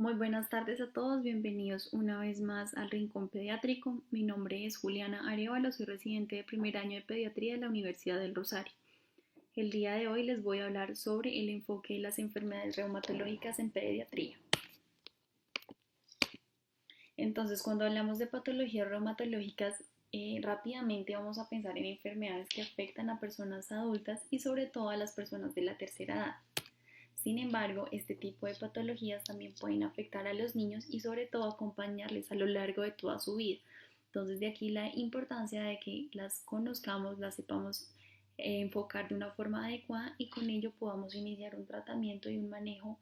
Muy buenas tardes a todos, bienvenidos una vez más al Rincón Pediátrico. Mi nombre es Juliana Arevalo, soy residente de primer año de pediatría de la Universidad del Rosario. El día de hoy les voy a hablar sobre el enfoque de las enfermedades reumatológicas en pediatría. Entonces, cuando hablamos de patologías reumatológicas, rápidamente vamos a pensar en enfermedades que afectan a personas adultas y sobre todo a las personas de la tercera edad. Sin embargo, este tipo de patologías también pueden afectar a los niños y sobre todo acompañarles a lo largo de toda su vida. Entonces, de aquí la importancia de que las conozcamos, las sepamos enfocar de una forma adecuada y con ello podamos iniciar un tratamiento y un manejo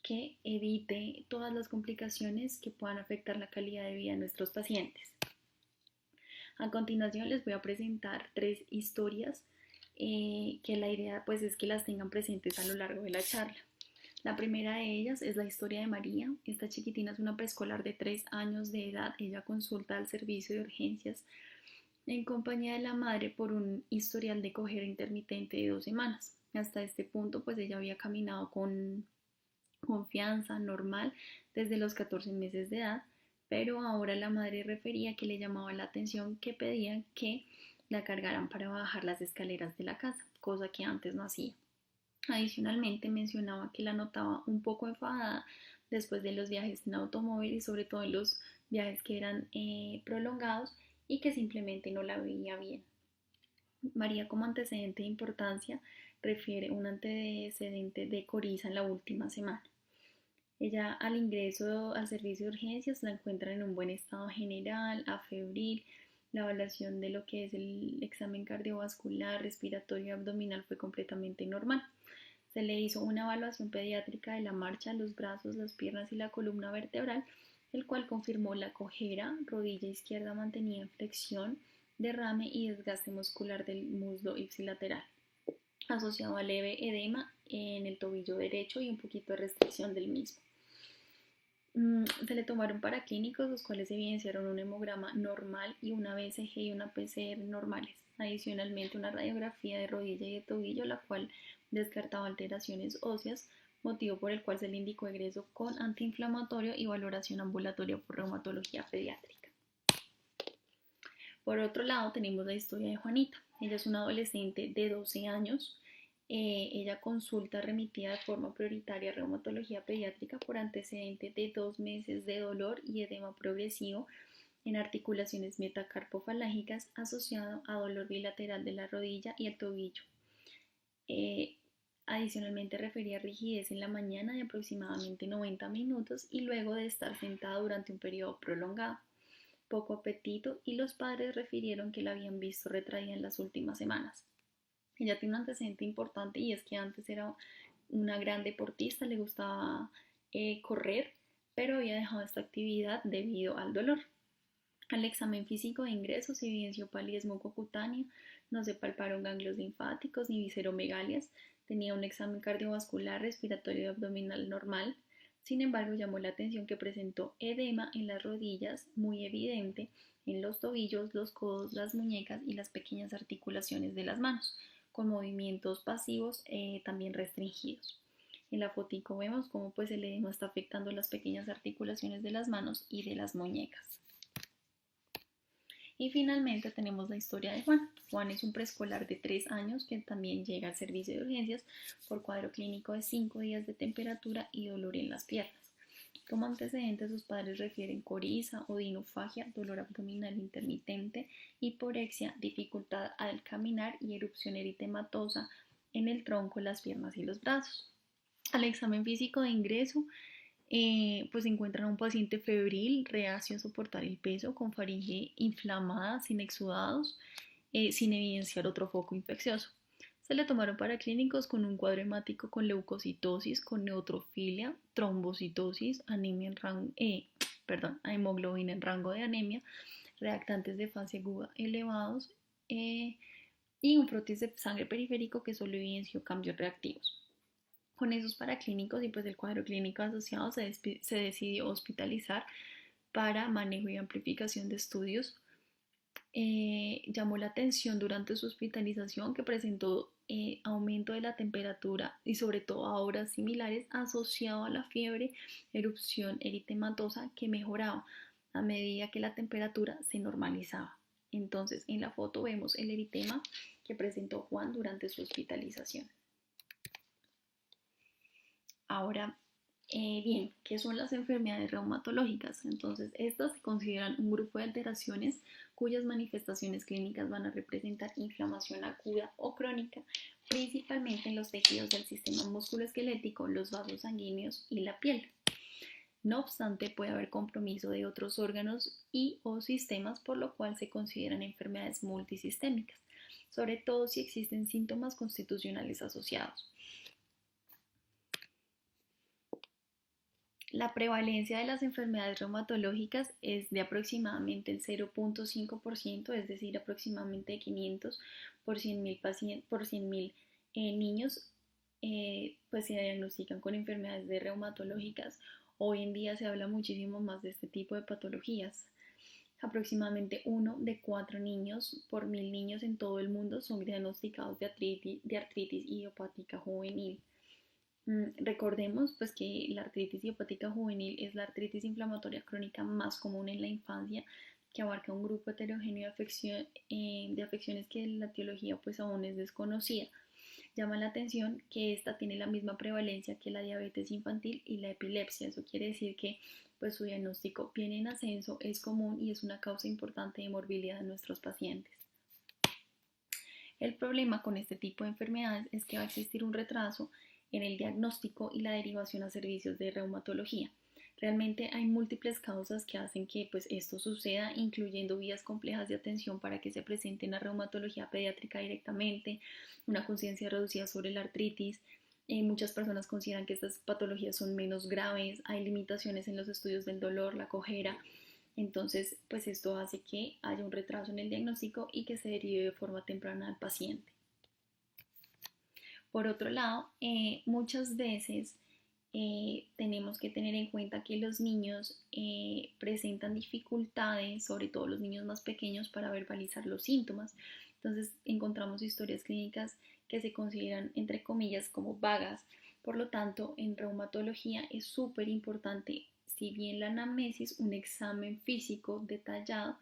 que evite todas las complicaciones que puedan afectar la calidad de vida de nuestros pacientes. A continuación les voy a presentar 3 historias que la idea pues es que las tengan presentes a lo largo de la charla. La primera de ellas es la historia de María. Esta chiquitina es una preescolar de 3 años de edad. Ella consulta al servicio de urgencias en compañía de la madre por un historial de cojera intermitente de 2 semanas. Hasta este punto pues ella había caminado con confianza normal desde los 14 meses de edad, pero ahora la madre refería que le llamaba la atención que pedían que la cargaran para bajar las escaleras de la casa, cosa que antes no hacía. Adicionalmente mencionaba que la notaba un poco enfadada después de los viajes en automóvil y sobre todo en los viajes que eran prolongados y que simplemente no la veía bien. María como antecedente de importancia refiere un antecedente de coriza en la última semana. Ella al ingreso al servicio de urgencias la encuentra en un buen estado general, afebril. La evaluación de lo que es el examen cardiovascular, respiratorio y abdominal fue completamente normal. Se le hizo una evaluación pediátrica de la marcha, los brazos, las piernas y la columna vertebral, el cual confirmó la cojera, rodilla izquierda mantenida en flexión, derrame y desgaste muscular del muslo ipsilateral, asociado a leve edema en el tobillo derecho y un poquito de restricción del mismo. Se le tomaron paraclínicos, los cuales evidenciaron un hemograma normal y una BCG y una PCR normales. Adicionalmente, una radiografía de rodilla y de tobillo, la cual descartaba alteraciones óseas, motivo por el cual se le indicó egreso con antiinflamatorio y valoración ambulatoria por reumatología pediátrica. Por otro lado, tenemos la historia de Juanita. Ella es una adolescente de 12 años. Ella consulta remitida de forma prioritaria a reumatología pediátrica por antecedente de 2 meses de dolor y edema progresivo en articulaciones metacarpofalángicas asociado a dolor bilateral de la rodilla y el tobillo. Adicionalmente refería rigidez en la mañana de aproximadamente 90 minutos y luego de estar sentada durante un periodo prolongado, poco apetito, y los padres refirieron que la habían visto retraída en las últimas semanas. Ella tiene un antecedente importante y es que antes era una gran deportista, le gustaba correr, pero había dejado esta actividad debido al dolor. Al examen físico de ingreso se evidenció palidez mucocutánea, no se palparon ganglios linfáticos ni visceromegalias, tenía un examen cardiovascular, respiratorio y abdominal normal. Sin embargo, llamó la atención que presentó edema en las rodillas, muy evidente, en los tobillos, los codos, las muñecas y las pequeñas articulaciones de las manos, con movimientos pasivos también restringidos. En la fotico vemos cómo pues el edema está afectando las pequeñas articulaciones de las manos y de las muñecas. Y finalmente tenemos la historia de Juan. Juan es un preescolar de 3 años que también llega al servicio de urgencias por cuadro clínico de 5 días de temperatura y dolor en las piernas. Como antecedentes, sus padres refieren coriza, odinofagia, dolor abdominal intermitente, hiporexia, dificultad al caminar y erupción eritematosa en el tronco, las piernas y los brazos. Al examen físico de ingreso, pues encuentran a un paciente febril, reacio a soportar el peso, con faringe inflamada, sin exudados, sin evidenciar otro foco infeccioso. Se le tomaron paraclínicos con un cuadro hemático con leucocitosis, con neutrofilia, trombocitosis, anemia hemoglobina en rango de anemia, reactantes de fase aguda elevados y un frotis de sangre periférico que solo evidenció cambios reactivos. Con esos paraclínicos y pues el cuadro clínico asociado se decidió hospitalizar para manejo y amplificación de estudios. Llamó la atención durante su hospitalización que presentó aumento de la temperatura y sobre todo a horas similares asociado a la fiebre, erupción eritematosa que mejoraba a medida que la temperatura se normalizaba. Entonces, en la foto vemos el eritema que presentó Juan durante su hospitalización. Ahora, bien, ¿qué son las enfermedades reumatológicas? Entonces, estas se consideran un grupo de alteraciones cuyas manifestaciones clínicas van a representar inflamación aguda o crónica, principalmente en los tejidos del sistema musculoesquelético, los vasos sanguíneos y la piel. No obstante, puede haber compromiso de otros órganos y o sistemas, por lo cual se consideran enfermedades multisistémicas, sobre todo si existen síntomas constitucionales asociados. La prevalencia de las enfermedades reumatológicas es de aproximadamente el 0.5%, es decir, aproximadamente 500 por 100.000 niños pues se diagnostican con enfermedades reumatológicas. Hoy en día se habla muchísimo más de este tipo de patologías. Aproximadamente 1 de 4 niños por 1.000 niños en todo el mundo son diagnosticados de artritis idiopática juvenil. Recordemos pues que la artritis idiopática juvenil es la artritis inflamatoria crónica más común en la infancia, que abarca un grupo heterogéneo de afecciones que la etiología pues aún es desconocida. Llama la atención que esta tiene la misma prevalencia que la diabetes infantil y la epilepsia. Eso quiere decir que pues su diagnóstico viene en ascenso, es común y es una causa importante de morbilidad en nuestros pacientes. El problema con este tipo de enfermedades es que va a existir un retraso en el diagnóstico y la derivación a servicios de reumatología. Realmente hay múltiples causas que hacen que pues, esto suceda, incluyendo vías complejas de atención para que se presente en la reumatología pediátrica directamente, una conciencia reducida sobre la artritis. Muchas personas consideran que estas patologías son menos graves, hay limitaciones en los estudios del dolor, la cojera. Entonces, pues esto hace que haya un retraso en el diagnóstico y que se derive de forma temprana al paciente. Por otro lado, muchas veces tenemos que tener en cuenta que los niños presentan dificultades, sobre todo los niños más pequeños, para verbalizar los síntomas. Entonces encontramos historias clínicas que se consideran, entre comillas, como vagas. Por lo tanto, en reumatología es súper importante, si bien la anamnesis, un examen físico detallado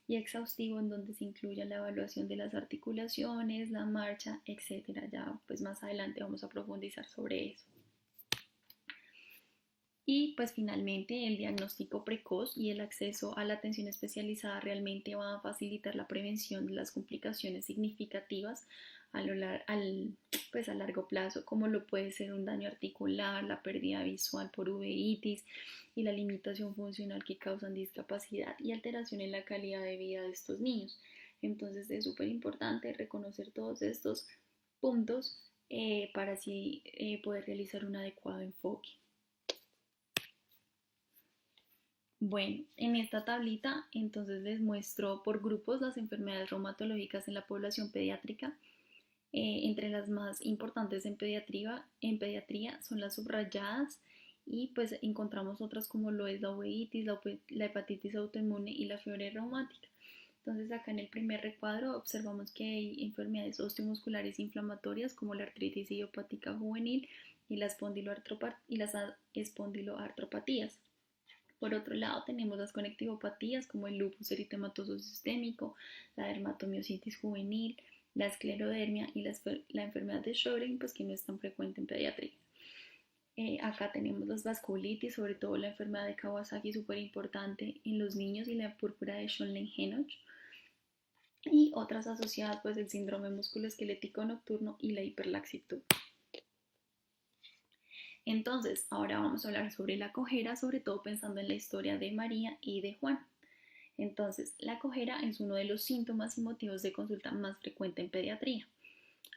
y exhaustivo en donde se incluya la evaluación de las articulaciones, la marcha, etcétera. Ya pues más adelante vamos a profundizar sobre eso. Y pues finalmente el diagnóstico precoz y el acceso a la atención especializada realmente va a facilitar la prevención de las complicaciones significativas a largo plazo, como lo puede ser un daño articular, la pérdida visual por uveitis y la limitación funcional que causan discapacidad y alteración en la calidad de vida de estos niños. Entonces es súper importante reconocer todos estos puntos para así poder realizar un adecuado enfoque. Bueno, en esta tablita entonces les muestro por grupos las enfermedades reumatológicas en la población pediátrica. Entre las más importantes en pediatría son las subrayadas y pues encontramos otras como lo es la uveitis, la hepatitis autoinmune y la fiebre reumática. Entonces acá en el primer recuadro observamos que hay enfermedades osteomusculares inflamatorias como la artritis idiopática juvenil y las espondiloartropatías. Por otro lado, tenemos las conectivopatías como el lupus eritematoso sistémico, la dermatomiositis juvenil, la esclerodermia y la enfermedad de Sjögren, pues que no es tan frecuente en pediatría. Acá tenemos las vasculitis, sobre todo la enfermedad de Kawasaki, súper importante en los niños, y la púrpura de Schönlein-Henoch. Y otras asociadas, pues el síndrome musculoesquelético nocturno y la hiperlaxitud. Entonces, ahora vamos a hablar sobre la cojera, sobre todo pensando en la historia de María y de Juan. Entonces, la cojera es uno de los síntomas y motivos de consulta más frecuente en pediatría.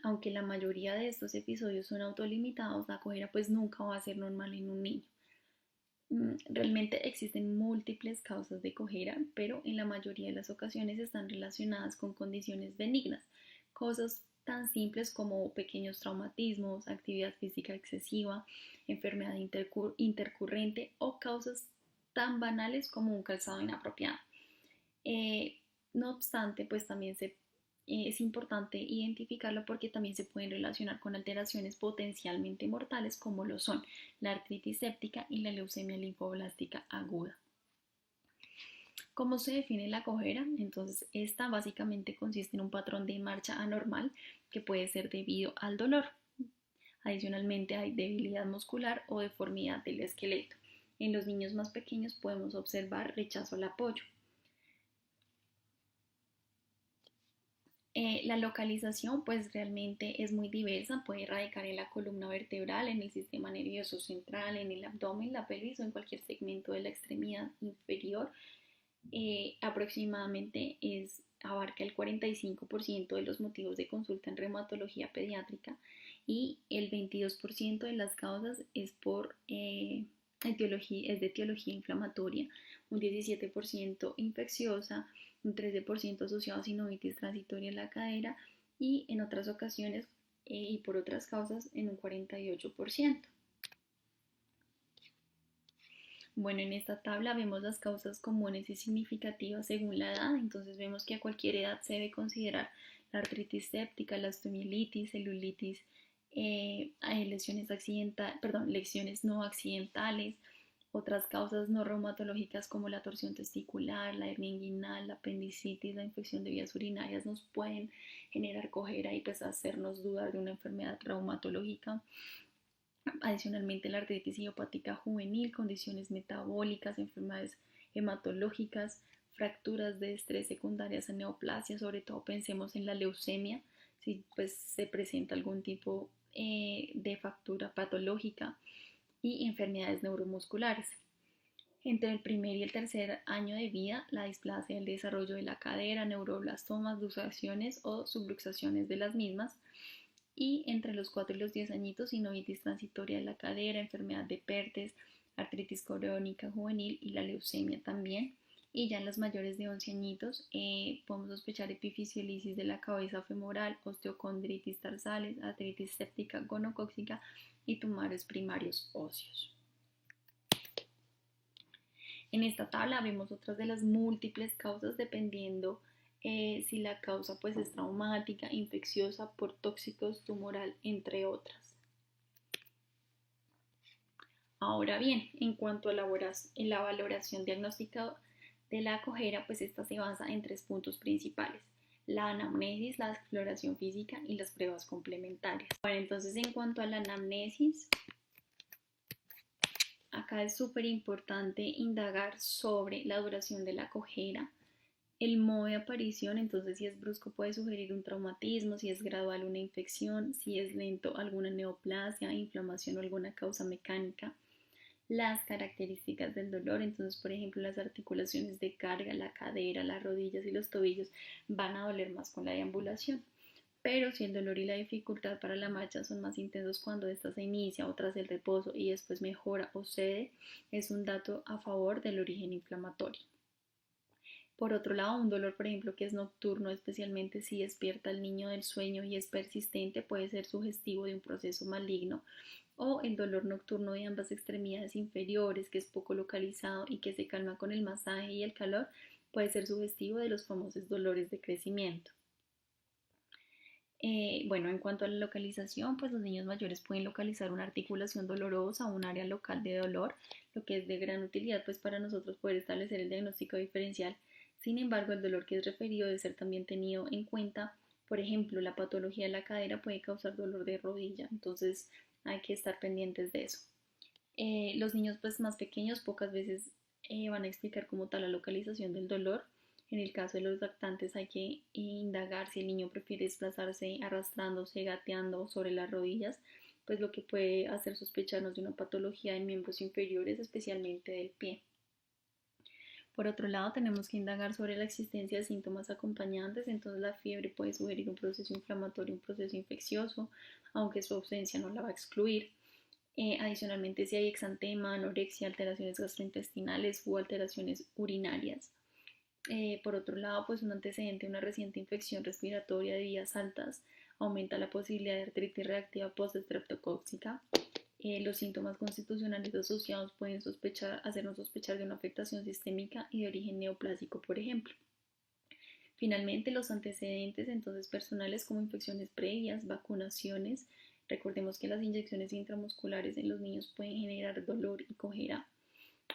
Aunque la mayoría de estos episodios son autolimitados, la cojera pues nunca va a ser normal en un niño. Realmente existen múltiples causas de cojera, pero en la mayoría de las ocasiones están relacionadas con condiciones benignas, cosas tan simples como pequeños traumatismos, actividad física excesiva, enfermedad intercurrente o causas tan banales como un calzado inapropiado. No obstante, pues también se es importante identificarlo porque también se pueden relacionar con alteraciones potencialmente mortales como lo son la artritis séptica y la leucemia linfoblástica aguda. ¿Cómo se define la cojera? Entonces, esta básicamente consiste en un patrón de marcha anormal que puede ser debido al dolor. Adicionalmente, hay debilidad muscular o deformidad del esqueleto. En los niños más pequeños podemos observar rechazo al apoyo. La localización pues realmente es muy diversa, puede radicar en la columna vertebral, en el sistema nervioso central, en el abdomen, la pelvis o en cualquier segmento de la extremidad inferior. Aproximadamente abarca el 45% de los motivos de consulta en reumatología pediátrica y el 22% de las causas es es de etiología inflamatoria, un 17% infecciosa, un 13% asociado a sinovitis transitoria en la cadera y en otras ocasiones y por otras causas en un 48%. Bueno, en esta tabla vemos las causas comunes y significativas según la edad, entonces vemos que a cualquier edad se debe considerar la artritis séptica, la osteomielitis, celulitis, lesiones no accidentales, otras causas no reumatológicas como la torsión testicular, la hernia inguinal, la apendicitis, la infección de vías urinarias nos pueden generar cojera y pues hacernos dudar de una enfermedad reumatológica. Adicionalmente, la artritis idiopática juvenil, condiciones metabólicas, enfermedades hematológicas, fracturas de estrés secundarias a neoplasia, sobre todo pensemos en la leucemia, si pues se presenta algún tipo de fractura patológica y enfermedades neuromusculares. Entre el primer y el tercer año de vida, la displasia, el desarrollo de la cadera, neuroblastomas, luxaciones o subluxaciones de las mismas, y entre los 4 y los 10 añitos, sinovitis transitoria de la cadera, enfermedad de Pertes, artritis crónica juvenil y la leucemia también. Y ya en los mayores de 11 añitos podemos sospechar epifisiolisis de la cabeza femoral, osteocondritis tarsales, artritis séptica gonocócica y tumores primarios óseos. En esta tabla vemos otras de las múltiples causas dependiendo si la causa pues es traumática, infecciosa, por tóxicos, tumoral, entre otras. Ahora bien, en cuanto a la valoración diagnóstica de la cojera, pues esta se basa en 3 puntos principales: la anamnesis, la exploración física y las pruebas complementarias. Bueno, entonces en cuanto a la anamnesis, acá es súper importante indagar sobre la duración de la cojera, el modo de aparición, entonces si es brusco puede sugerir un traumatismo, si es gradual una infección, si es lento alguna neoplasia, inflamación o alguna causa mecánica. Las características del dolor, entonces por ejemplo las articulaciones de carga, la cadera, las rodillas y los tobillos van a doler más con la deambulación. Pero si el dolor y la dificultad para la marcha son más intensos cuando ésta se inicia o tras el reposo y después mejora o cede, es un dato a favor del origen inflamatorio. Por otro lado, un dolor, por ejemplo, que es nocturno, especialmente si despierta al niño del sueño y es persistente, puede ser sugestivo de un proceso maligno. O el dolor nocturno de ambas extremidades inferiores, que es poco localizado y que se calma con el masaje y el calor, puede ser sugestivo de los famosos dolores de crecimiento. Bueno, en cuanto a la localización, pues los niños mayores pueden localizar una articulación dolorosa o un área local de dolor, lo que es de gran utilidad pues para nosotros poder establecer el diagnóstico diferencial. Sin embargo, el dolor que es referido debe ser también tenido en cuenta. Por ejemplo, la patología de la cadera puede causar dolor de rodilla, entonces hay que estar pendientes de eso. Los niños pues más pequeños pocas veces van a explicar como tal la localización del dolor. En el caso de los lactantes hay que indagar si el niño prefiere desplazarse arrastrándose, gateando sobre las rodillas, pues lo que puede hacer sospecharnos de una patología de miembros inferiores, especialmente del pie. Por otro lado, tenemos que indagar sobre la existencia de síntomas acompañantes, entonces la fiebre puede sugerir un proceso inflamatorio, un proceso infeccioso, aunque su ausencia no la va a excluir. Adicionalmente, si hay exantema, anorexia, alteraciones gastrointestinales u alteraciones urinarias. Por otro lado, pues un antecedente de una reciente infección respiratoria de vías altas aumenta la posibilidad de artritis reactiva post-estreptocóxica. Los síntomas constitucionales asociados pueden hacernos sospechar de una afectación sistémica y de origen neoplásico, por ejemplo. Finalmente, los antecedentes entonces personales como infecciones previas, vacunaciones. Recordemos que las inyecciones intramusculares en los niños pueden generar dolor y cojera.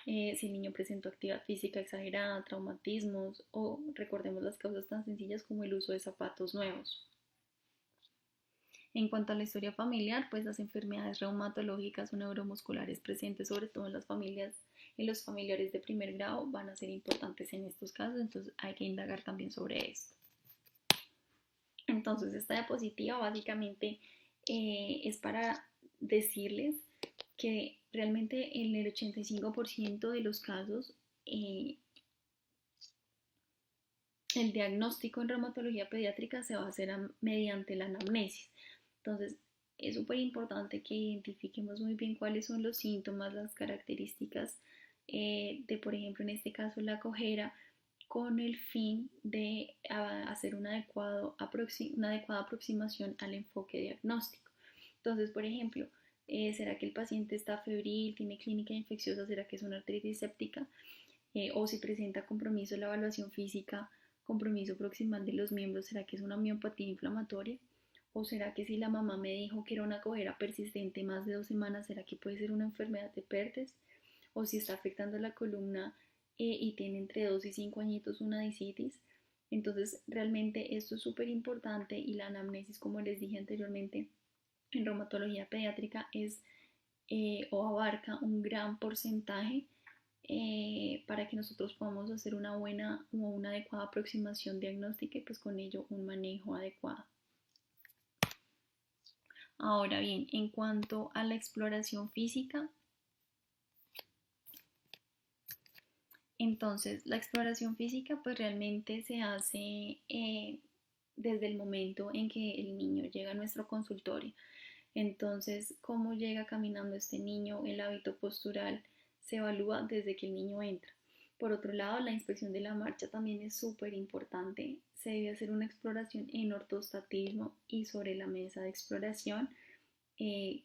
Si el niño presentó actividad física exagerada, traumatismos o recordemos las causas tan sencillas como el uso de zapatos nuevos. En cuanto a la historia familiar, pues las enfermedades reumatológicas o neuromusculares presentes sobre todo en las familias, en los familiares de primer grado van a ser importantes en estos casos, entonces hay que indagar también sobre esto. Entonces esta diapositiva básicamente es para decirles que realmente en el 85% de los casos el diagnóstico en reumatología pediátrica se va a hacer mediante la anamnesis. Entonces, es súper importante que identifiquemos muy bien cuáles son los síntomas, las características de, por ejemplo, en este caso, la cojera, con el fin de hacer una adecuada aproximación al enfoque diagnóstico. Entonces, por ejemplo, ¿será que el paciente está febril, tiene clínica infecciosa? ¿Será que es una artritis séptica? O si presenta compromiso en la evaluación física, compromiso proximal de los miembros, ¿será que es una miopatía inflamatoria? ¿O será que si la mamá me dijo que era una cojera persistente más de 2 semanas, será que puede ser una enfermedad de Pertes? ¿O si está afectando la columna y tiene entre 2 y 5 añitos una disitis? Entonces, realmente esto es súper importante y la anamnesis, como les dije anteriormente, en reumatología pediátrica es o abarca un gran porcentaje para que nosotros podamos hacer una buena o una adecuada aproximación diagnóstica y pues con ello un manejo adecuado. Ahora bien, en cuanto a la exploración física, entonces la exploración física pues realmente se hace desde el momento en que el niño llega a nuestro consultorio. Entonces, cómo llega caminando este niño, el hábito postural se evalúa desde que el niño entra. Por otro lado, la inspección de la marcha también es súper importante. Se debe hacer una exploración en ortostatismo y sobre la mesa de exploración.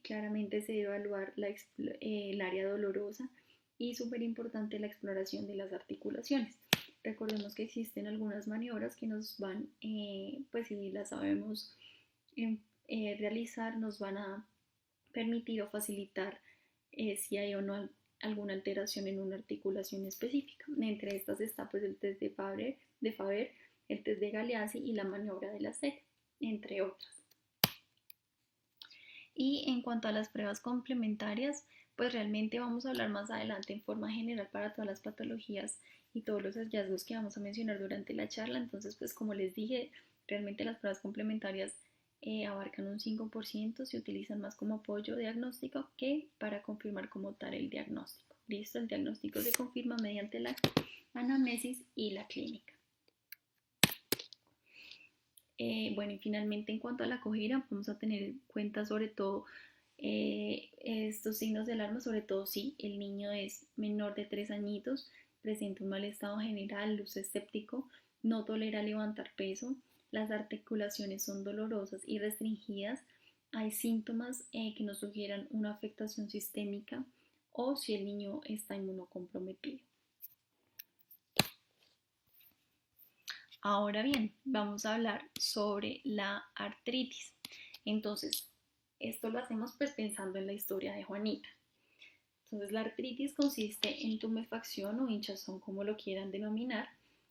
Claramente se debe evaluar el área dolorosa y súper importante la exploración de las articulaciones. Recordemos que existen algunas maniobras que nos van, pues si las sabemos realizar, nos van a permitir o facilitar si hay o no alguna alteración en una articulación específica. Entre estas está pues el test de Faber, el test de Galeazzi y la maniobra de la SEC, entre otras. Y en cuanto a las pruebas complementarias, pues realmente vamos a hablar más adelante en forma general para todas las patologías y todos los hallazgos que vamos a mencionar durante la charla. Entonces, pues como les dije, realmente las pruebas complementarias abarcan un 5%, se utilizan más como apoyo diagnóstico que para confirmar como tal el diagnóstico. Listo, el diagnóstico se confirma mediante la anamnesis y la clínica. Bueno, y finalmente en cuanto a la cojera, vamos a tener en cuenta sobre todo estos signos de alarma, sobre todo si el niño es menor de 3 añitos, presenta un mal estado general, luce escéptico, no tolera levantar peso, las articulaciones son dolorosas y restringidas, hay síntomas que nos sugieran una afectación sistémica o si el niño está inmunocomprometido. Ahora bien, vamos a hablar sobre la artritis. Entonces, esto lo hacemos pues pensando en la historia de Juanita. Entonces, la artritis consiste en tumefacción o hinchazón, como lo quieran denominar,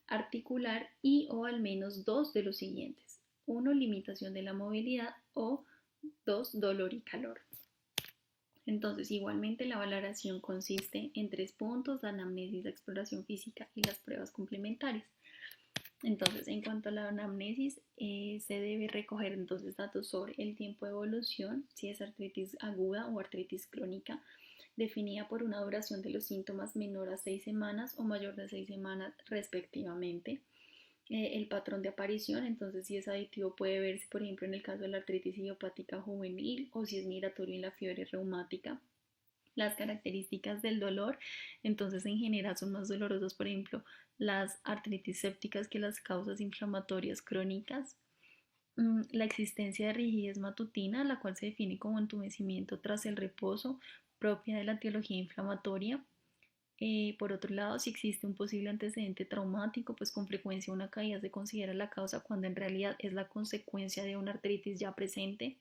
articular y o al menos dos de los siguientes. 1, limitación de la movilidad o 2, dolor y calor. Entonces, igualmente la valoración consiste en 3 puntos, la anamnesis, la exploración física y las pruebas complementarias. Entonces, en cuanto a la anamnesis, se debe recoger entonces datos sobre el tiempo de evolución, si es artritis aguda o artritis crónica, definida por una duración de los síntomas menor a 6 semanas o mayor de 6 semanas respectivamente. El patrón de aparición, entonces si es aditivo puede verse, por ejemplo, en el caso de la artritis idiopática juvenil o si es migratorio en la fiebre reumática. Las características del dolor, entonces en general son más dolorosas, por ejemplo, las artritis sépticas que las causas inflamatorias crónicas. La existencia de rigidez matutina, la cual se define como entumecimiento tras el reposo propia de la etiología inflamatoria. Por otro lado, si existe un posible antecedente traumático, pues con frecuencia una caída se considera la causa cuando en realidad es la consecuencia de una artritis ya presente.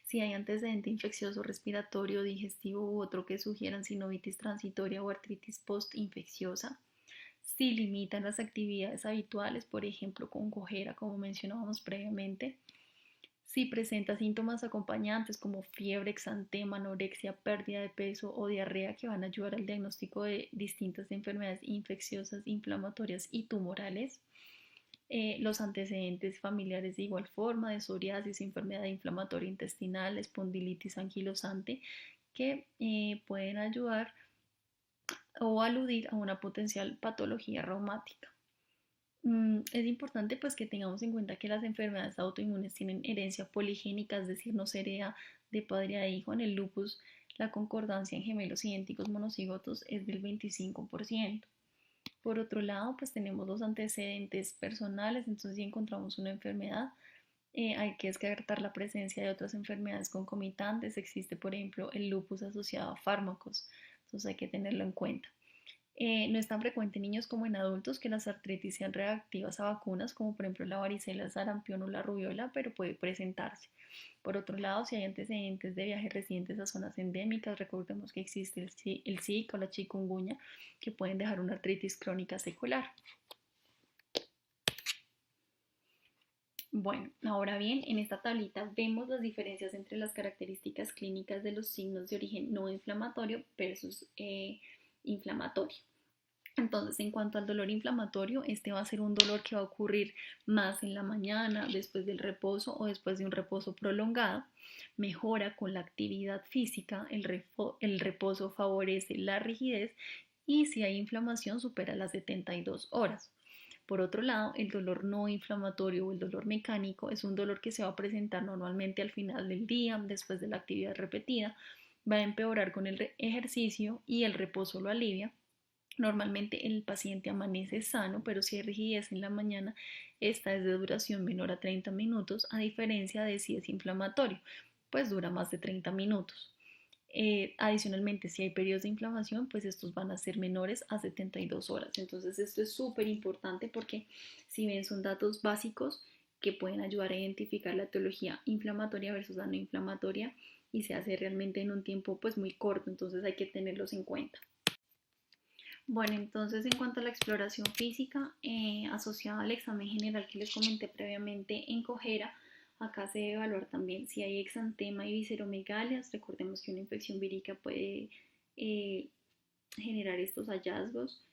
Si hay antecedente infeccioso, respiratorio, digestivo u otro que sugieran sinovitis transitoria o artritis postinfecciosa. Si limitan las actividades habituales, por ejemplo con cojera, como mencionábamos previamente. Si presenta síntomas acompañantes como fiebre, exantema, anorexia, pérdida de peso o diarrea que van a ayudar al diagnóstico de distintas enfermedades infecciosas, inflamatorias y tumorales. Los antecedentes familiares de igual forma, de psoriasis, enfermedad inflamatoria intestinal, espondilitis anquilosante, que pueden ayudar o aludir a una potencial patología reumática. Es importante pues que tengamos en cuenta que las enfermedades autoinmunes tienen herencia poligénica, es decir, no se hereda de padre a hijo. En el lupus la concordancia en gemelos idénticos monocigotos es del 25%. Por otro lado, pues tenemos los antecedentes personales, entonces si encontramos una enfermedad, hay que descartar la presencia de otras enfermedades concomitantes. Existe, por ejemplo, el lupus asociado a fármacos, entonces hay que tenerlo en cuenta. No es tan frecuente en niños como en adultos que las artritis sean reactivas a vacunas, como por ejemplo la varicela, el sarampión o la rubiola, pero puede presentarse. Por otro lado, si hay antecedentes de viajes recientes a zonas endémicas, recordemos que existe el Zika o la chikungunya, que pueden dejar una artritis crónica secular. Bueno, ahora bien, en esta tablita vemos las diferencias entre las características clínicas de los signos de origen no inflamatorio versus inflamatorio. Entonces, en cuanto al dolor inflamatorio, este va a ser un dolor que va a ocurrir más en la mañana, después del reposo o después de un reposo prolongado. Mejora con la actividad física, el reposo favorece la rigidez y si hay inflamación supera las 72 horas. Por otro lado, el dolor no inflamatorio o el dolor mecánico es un dolor que se va a presentar normalmente al final del día, después de la actividad repetida, va a empeorar con el ejercicio y el reposo lo alivia. Normalmente el paciente amanece sano, pero si hay rigidez en la mañana, esta es de duración menor a 30 minutos, a diferencia de si es inflamatorio, pues dura más de 30 minutos. Adicionalmente, si hay periodos de inflamación, pues estos van a ser menores a 72 horas. Entonces, esto es súper importante porque si bien son datos básicos que pueden ayudar a identificar la etiología inflamatoria versus la no inflamatoria y se hace realmente en un tiempo pues muy corto, entonces hay que tenerlos en cuenta. Bueno, entonces en cuanto a la exploración física asociada al examen general que les comenté previamente en cojera, acá se debe evaluar también si hay exantema y visceromegalias. Recordemos que una infección vírica puede eh, generar estos hallazgos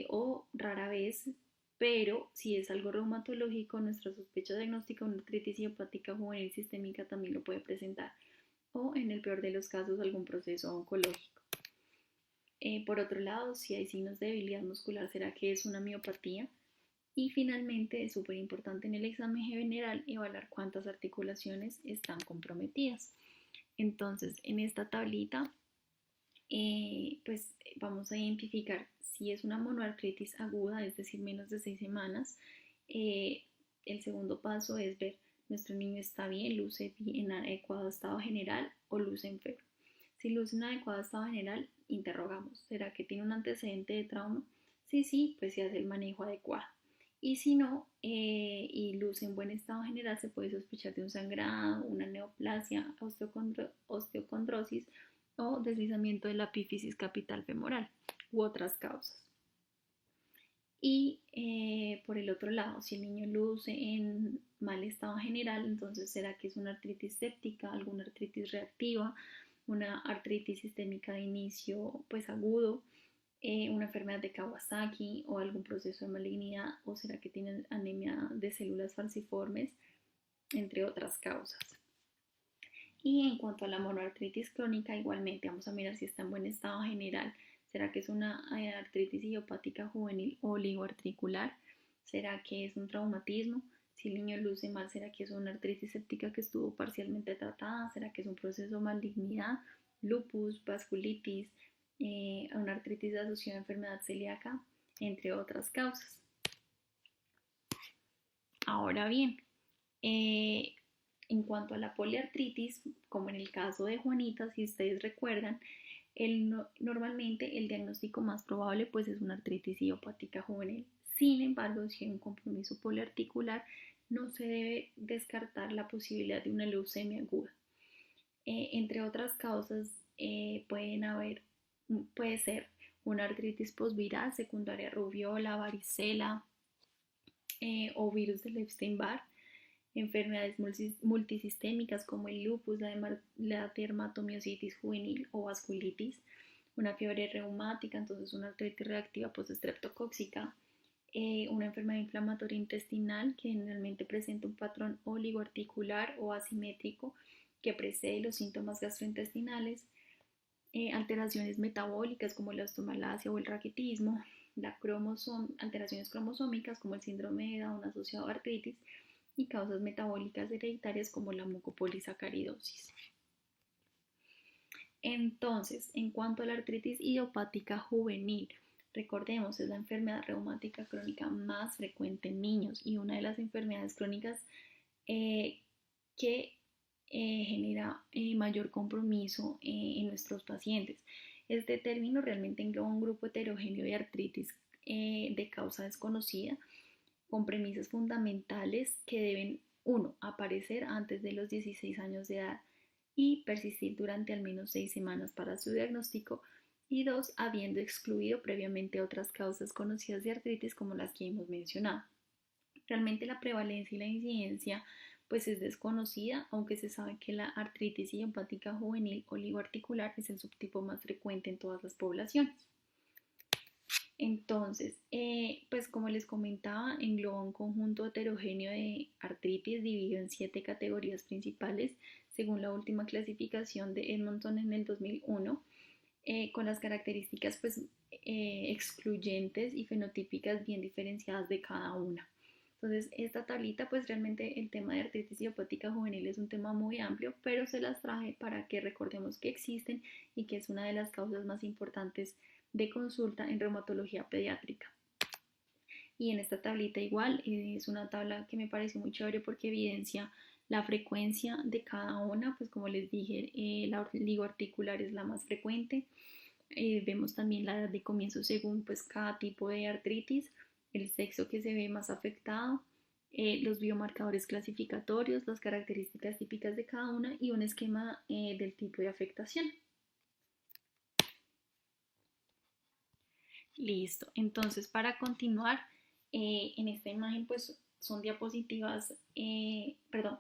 o rara vez, pero si es algo reumatológico, nuestra sospecha diagnóstica de una artritis idiopática juvenil sistémica también lo puede presentar, o en el peor de los casos algún proceso oncológico. Por otro lado, si hay signos de debilidad muscular, ¿será que es una miopatía? Y finalmente, es súper importante en el examen general evaluar cuántas articulaciones están comprometidas. Entonces, en esta tablita, pues vamos a identificar si es una monoartritis aguda, es decir, menos de 6 semanas. El segundo paso es ver, ¿nuestro niño está bien, luce en adecuado estado general o luce enfermo? Si luce en adecuado estado general, interrogamos, ¿será que tiene un antecedente de trauma? Sí, pues se hace el manejo adecuado. Y si no, y luce en buen estado general, se puede sospechar de un sangrado, una neoplasia, osteocondrosis o deslizamiento de la epífisis capital femoral u otras causas. Y por el otro lado, si el niño luce en mal estado general, entonces será que es una artritis séptica, alguna artritis reactiva, una artritis sistémica de inicio pues agudo, una enfermedad de Kawasaki o algún proceso de malignidad, o será que tiene anemia de células falciformes, entre otras causas. Y en cuanto a la monoartritis crónica, igualmente vamos a mirar si está en buen estado general. ¿Será que es una artritis idiopática juvenil oligoarticular? ¿Será que es un traumatismo? Si el niño luce mal, ¿será que es una artritis séptica que estuvo parcialmente tratada? ¿Será que es un proceso de malignidad, lupus, vasculitis, una artritis asociada a enfermedad celíaca, entre otras causas? Ahora bien, en cuanto a la poliartritis, como en el caso de Juanita, si ustedes recuerdan, Normalmente el diagnóstico más probable pues es una artritis idiopática juvenil. Sin embargo, si hay un compromiso poliarticular, no se debe descartar la posibilidad de una leucemia aguda. Entre otras causas, puede ser una artritis posviral secundaria a rubiola, varicela o virus del Epstein-Barr, enfermedades multisistémicas como el lupus, la dermatomiositis juvenil o vasculitis, una fiebre reumática, entonces una artritis reactiva postestreptocóxica, una enfermedad inflamatoria intestinal que generalmente presenta un patrón oligoarticular o asimétrico que precede los síntomas gastrointestinales, alteraciones metabólicas como la osteomalacia o el raquitismo, alteraciones cromosómicas como el síndrome de Down asociado a artritis y causas metabólicas hereditarias como la mucopolisacaridosis. Entonces, en cuanto a la artritis idiopática juvenil, recordemos, es la enfermedad reumática crónica más frecuente en niños y una de las enfermedades crónicas que genera mayor compromiso en nuestros pacientes. Este término realmente engloba un grupo heterogéneo de artritis de causa desconocida, con premisas fundamentales que deben, 1, aparecer antes de los 16 años de edad y persistir durante al menos 6 semanas para su diagnóstico, y 2, habiendo excluido previamente otras causas conocidas de artritis como las que hemos mencionado. Realmente la prevalencia y la incidencia pues es desconocida, aunque se sabe que la artritis idiopática juvenil oligoarticular es el subtipo más frecuente en todas las poblaciones. Entonces, pues como les comentaba, engloba un conjunto heterogéneo de artritis dividido en 7 categorías principales según la última clasificación de Edmonton en el 2001, con las características pues, excluyentes y fenotípicas bien diferenciadas de cada una. Entonces, esta tablita, pues realmente el tema de artritis idiopática juvenil es un tema muy amplio, pero se las traje para que recordemos que existen y que es una de las causas más importantes de consulta en reumatología pediátrica. Y en esta tablita igual es una tabla que me pareció muy chévere porque evidencia la frecuencia de cada una, pues como les dije, la oligoarticular es la más frecuente. Vemos también la edad de comienzo según pues cada tipo de artritis, el sexo que se ve más afectado, los biomarcadores clasificatorios, las características típicas de cada una y un esquema del tipo de afectación. Listo, entonces para continuar, en esta imagen pues son diapositivas,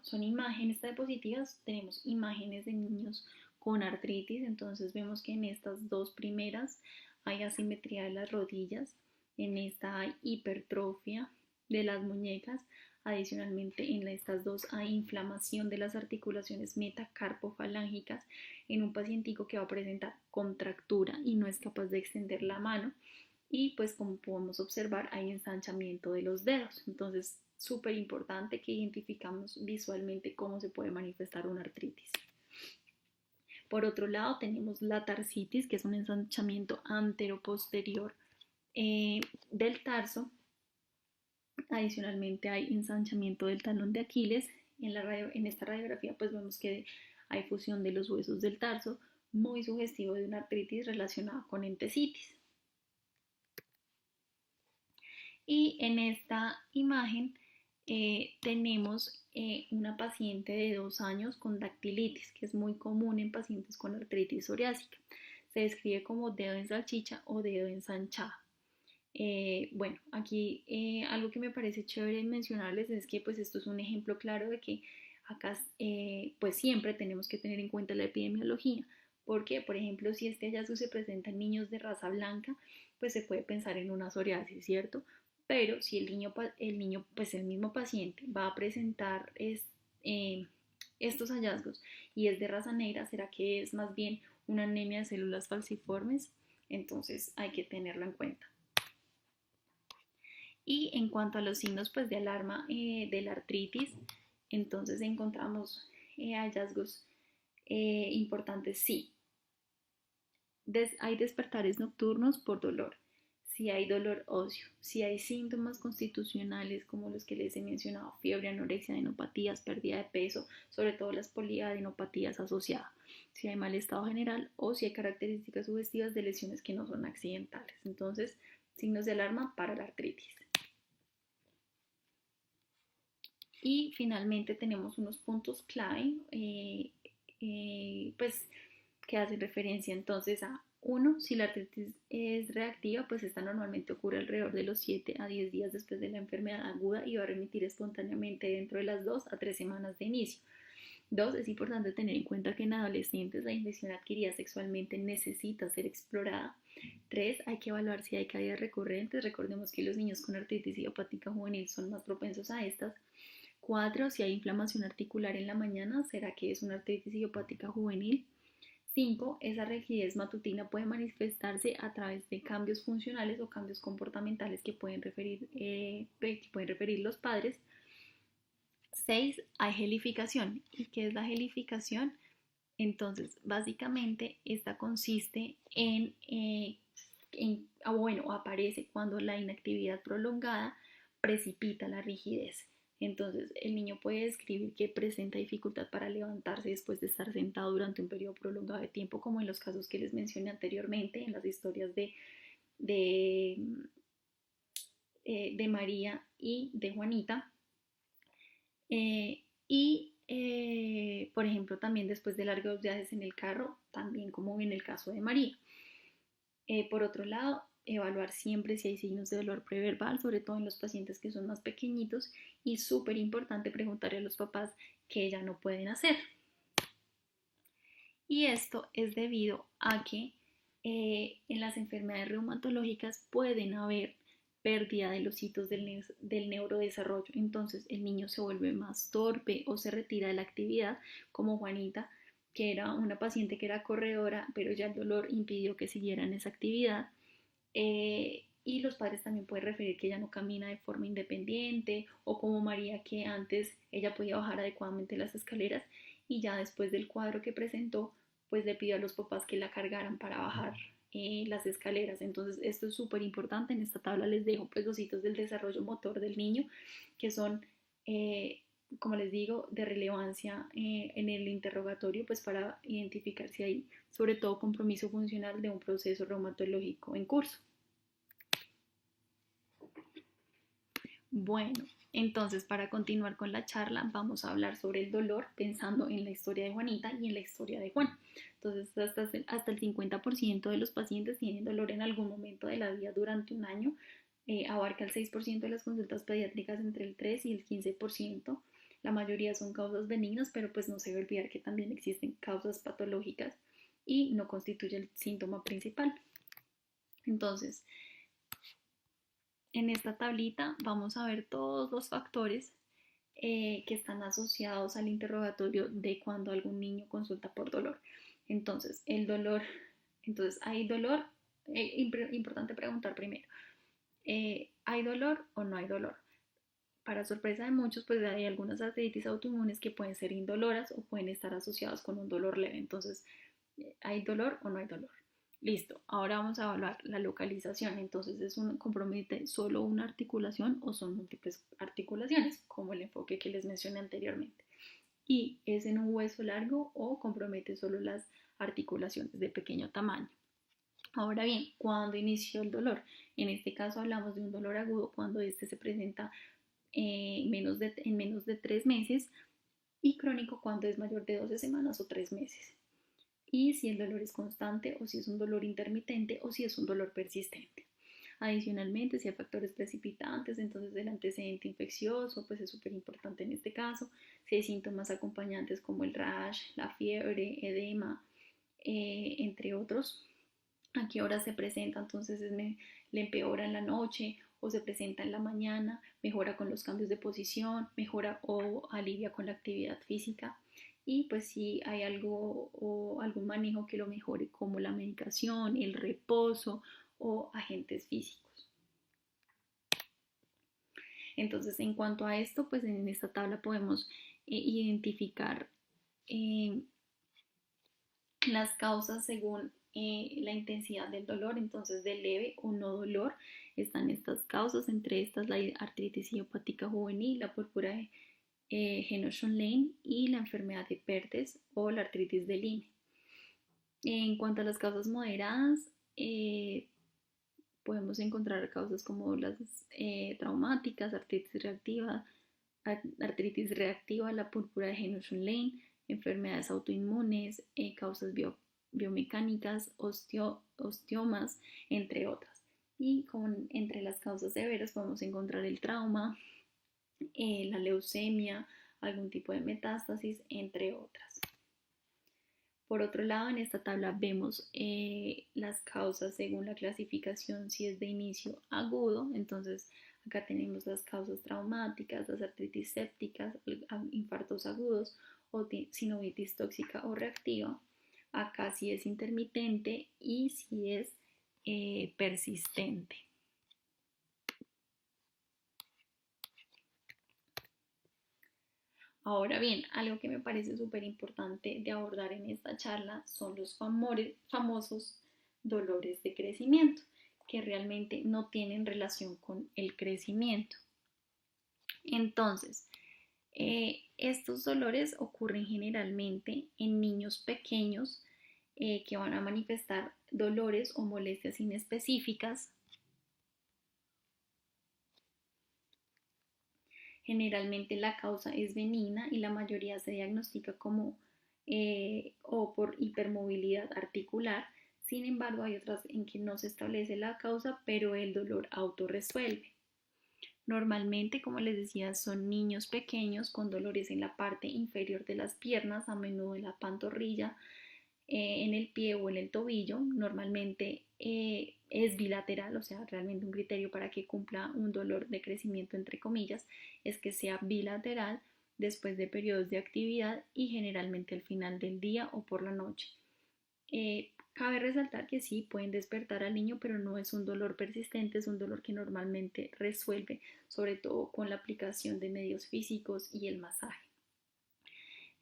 son imágenes diapositivas, tenemos imágenes de niños con artritis, entonces vemos que en estas dos primeras hay asimetría de las rodillas, en esta hay hipertrofia de las muñecas, adicionalmente en estas dos hay inflamación de las articulaciones metacarpofalángicas en un pacientico que va a presentar contractura y no es capaz de extender la mano y pues como podemos observar hay ensanchamiento de los dedos, entonces súper importante que identificamos visualmente cómo se puede manifestar una artritis. Por otro lado tenemos la tarsitis, que es un ensanchamiento anteroposterior del tarso. Adicionalmente hay ensanchamiento del talón de Aquiles. En esta radiografía pues vemos que hay fusión de los huesos del tarso, muy sugestivo de una artritis relacionada con entesitis. Y en esta imagen tenemos una paciente de 2 años con dactilitis, que es muy común en pacientes con artritis psoriásica. Se describe como dedo en salchicha o dedo ensanchado. Bueno, aquí algo que me parece chévere mencionarles es que pues esto es un ejemplo claro de que acá pues siempre tenemos que tener en cuenta la epidemiología, porque por ejemplo si este hallazgo se presenta en niños de raza blanca, pues se puede pensar en una psoriasis, ¿cierto? Pero si el niño pues el mismo paciente va a presentar estos hallazgos y es de raza negra, ¿será que es más bien una anemia de células falciformes? Entonces hay que tenerlo en cuenta. Y en cuanto a los signos pues, de alarma de la artritis, entonces encontramos hallazgos importantes, sí. Hay despertares nocturnos por dolor, si hay dolor óseo, si hay síntomas constitucionales como los que les he mencionado, fiebre, anorexia, adenopatías, pérdida de peso, sobre todo las poliadenopatías asociadas, si hay mal estado general o si hay características sugestivas de lesiones que no son accidentales. Entonces, signos de alarma para la artritis. Y finalmente tenemos unos puntos clave, pues que hacen referencia entonces a uno, si la artritis es reactiva, pues esta normalmente ocurre alrededor de los 7 a 10 días después de la enfermedad aguda y va a remitir espontáneamente dentro de las 2 a 3 semanas de inicio. 2. Es importante tener en cuenta que en adolescentes la infección adquirida sexualmente necesita ser explorada. 3. Hay que evaluar si hay caídas recurrentes. Recordemos que los niños con artritis idiopática juvenil son más propensos a estas. 4. Si hay inflamación articular en la mañana, ¿será que es una artritis idiopática juvenil? 5. Esa rigidez matutina puede manifestarse a través de cambios funcionales o cambios comportamentales que pueden referir los padres. 6. Hay gelificación. ¿Y qué es la gelificación? Entonces, básicamente, esta consiste aparece cuando la inactividad prolongada precipita la rigidez. Entonces, el niño puede describir que presenta dificultad para levantarse después de estar sentado durante un periodo prolongado de tiempo, como en los casos que les mencioné anteriormente, en las historias de, de María y de Juanita. Por ejemplo, también después de largos viajes en el carro, también como en el caso de María. Por otro lado, evaluar siempre si hay signos de dolor preverbal, sobre todo en los pacientes que son más pequeñitos, y súper importante preguntarle a los papás qué ya no pueden hacer. Y esto es debido a que en las enfermedades reumatológicas pueden haber pérdida de los hitos del neurodesarrollo. Entonces el niño se vuelve más torpe o se retira de la actividad, como Juanita, que era una paciente que era corredora, pero ya el dolor impidió que siguiera en esa actividad. Y los padres también pueden referir que ella no camina de forma independiente, o como María, que antes ella podía bajar adecuadamente las escaleras y ya después del cuadro que presentó, pues le pidió a los papás que la cargaran para bajar las escaleras. Entonces esto es súper importante. En esta tabla les dejo pues los hitos del desarrollo motor del niño, que son como les digo, de relevancia en el interrogatorio, pues para identificar si hay sobre todo compromiso funcional de un proceso reumatológico en curso. Bueno, entonces para continuar con la charla vamos a hablar sobre el dolor pensando en la historia de Juanita y en la historia de Juan. Entonces hasta el 50% de los pacientes tienen dolor en algún momento de la vida durante un año. Abarca el 6% de las consultas pediátricas entre el 3 y el 15%. La mayoría son causas benignas, pero pues no se debe olvidar que también existen causas patológicas y no constituye el síntoma principal. Entonces, en esta tablita vamos a ver todos los factores que están asociados al interrogatorio de cuando algún niño consulta por dolor. Entonces, hay dolor, importante preguntar primero, ¿hay dolor o no hay dolor? Para sorpresa de muchos, pues hay algunas artritis autoinmunes que pueden ser indoloras o pueden estar asociadas con un dolor leve. Entonces, ¿hay dolor o no hay dolor? Listo, ahora vamos a evaluar la localización. Entonces, compromete solo una articulación o son múltiples articulaciones, como el enfoque que les mencioné anteriormente. Y es en un hueso largo o compromete solo las articulaciones de pequeño tamaño. Ahora bien, ¿cuándo inició el dolor? En este caso hablamos de un dolor agudo cuando este se presenta en menos de 3 meses y crónico cuando es mayor de 12 semanas o 3 meses. Y si el dolor es constante o si es un dolor intermitente o si es un dolor persistente. Adicionalmente, si hay factores precipitantes, entonces el antecedente infeccioso, pues es súper importante en este caso. Si hay síntomas acompañantes como el rash, la fiebre, edema, entre otros. ¿A qué hora se presenta? Entonces le empeora en la noche o se presenta en la mañana, mejora con los cambios de posición, mejora o alivia con la actividad física. Y pues si hay algo o algún manejo que lo mejore, como la medicación, el reposo o agentes físicos. Entonces, en cuanto a esto, pues en esta tabla podemos identificar las causas según la intensidad del dolor, entonces de leve o no dolor. Están estas causas, entre estas la artritis idiopática juvenil, la púrpura de Henoch-Schönlein y la enfermedad de Pertes o la artritis de Lyme. En cuanto a las causas moderadas, podemos encontrar causas como las traumáticas, artritis reactiva, la púrpura de Henoch-Schönlein, enfermedades autoinmunes, causas biomecánicas, osteomas, entre otras. Y entre las causas severas podemos encontrar el trauma, la leucemia, algún tipo de metástasis, entre otras. Por otro lado, en esta tabla vemos las causas según la clasificación, si es de inicio agudo, entonces acá tenemos las causas traumáticas, las artritis sépticas, infartos agudos o sinovitis tóxica o reactiva. Acá sí es intermitente y sí es persistente. Ahora bien, algo que me parece súper importante de abordar en esta charla son los famosos dolores de crecimiento, que realmente no tienen relación con el crecimiento. Entonces, estos dolores ocurren generalmente en niños pequeños que van a manifestar dolores o molestias inespecíficas. Generalmente la causa es benigna y la mayoría se diagnostica como o por hipermovilidad articular. Sin embargo, hay otras en que no se establece la causa, pero el dolor autorresuelve. Normalmente, como les decía, son niños pequeños con dolores en la parte inferior de las piernas, a menudo en la pantorrilla, en el pie o en el tobillo. Normalmente es bilateral, o sea, realmente un criterio para que cumpla un dolor de crecimiento entre comillas es que sea bilateral después de periodos de actividad y generalmente al final del día o por la noche. Cabe resaltar que sí, pueden despertar al niño, pero no es un dolor persistente, es un dolor que normalmente resuelve, sobre todo con la aplicación de medios físicos y el masaje.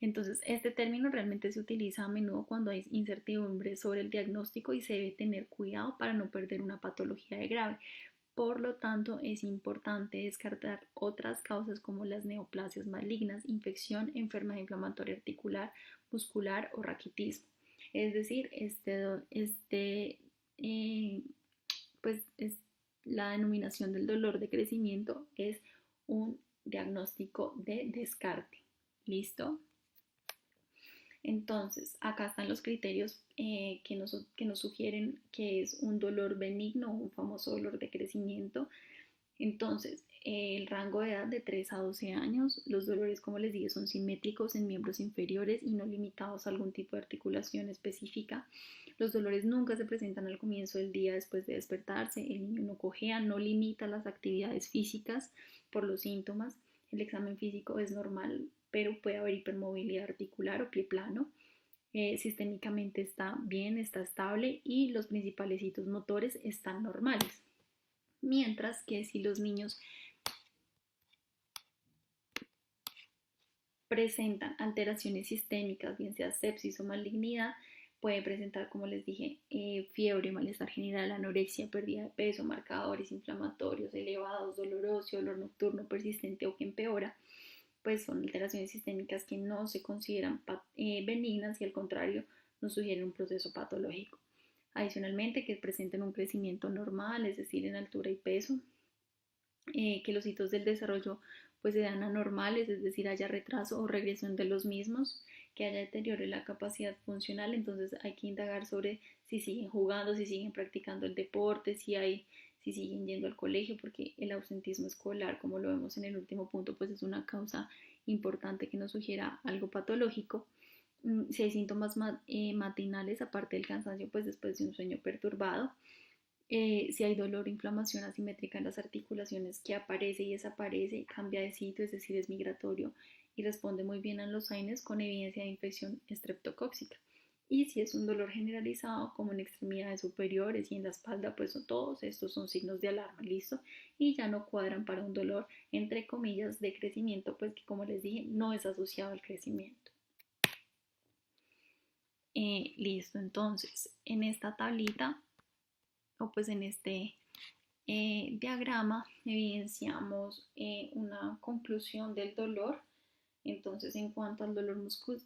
Entonces, este término realmente se utiliza a menudo cuando hay incertidumbre sobre el diagnóstico y se debe tener cuidado para no perder una patología de grave. Por lo tanto, es importante descartar otras causas como las neoplasias malignas, infección, enfermedad inflamatoria articular, muscular o raquitismo. Es decir, la denominación del dolor de crecimiento es un diagnóstico de descarte. ¿Listo? Entonces, acá están los criterios que nos sugieren que es un dolor benigno, un famoso dolor de crecimiento. Entonces, el rango de edad de 3 a 12 años, los dolores, como les dije, son simétricos en miembros inferiores y no limitados a algún tipo de articulación específica. Los dolores nunca se presentan al comienzo del día después de despertarse, el niño no cojea, no limita las actividades físicas por los síntomas, el examen físico es normal, pero puede haber hipermovilidad articular o pie plano. Sistémicamente está bien, está estable y los principales hitos motores están normales. Mientras que si los niños presentan alteraciones sistémicas, bien sea sepsis o malignidad, puede presentar, como les dije, fiebre, malestar general, anorexia, pérdida de peso, marcadores inflamatorios elevados, dolor óseo, dolor nocturno persistente o que empeora. Pues son alteraciones sistémicas que no se consideran benignas y al contrario nos sugieren un proceso patológico. Adicionalmente, que presenten un crecimiento normal, es decir, en altura y peso, que los hitos del desarrollo pues sean anormales, es decir, haya retraso o regresión de los mismos, que haya deterioro en la capacidad funcional. Entonces hay que indagar sobre si siguen jugando, si siguen practicando el deporte, si siguen yendo al colegio, porque el ausentismo escolar, como lo vemos en el último punto, pues es una causa importante que nos sugiera algo patológico. Si hay síntomas matinales, aparte del cansancio, pues después de un sueño perturbado. Si hay dolor o inflamación asimétrica en las articulaciones que aparece y desaparece, cambia de sitio, es decir, es migratorio y responde muy bien a los AINES con evidencia de infección estreptocóxica. Y si es un dolor generalizado como en extremidades superiores y en la espalda, pues todos estos son signos de alarma, ¿listo? Y ya no cuadran para un dolor, entre comillas, de crecimiento, pues que como les dije, no es asociado al crecimiento. Listo, entonces en esta tablita o pues en este diagrama evidenciamos una conclusión del dolor. Entonces, en cuanto al dolor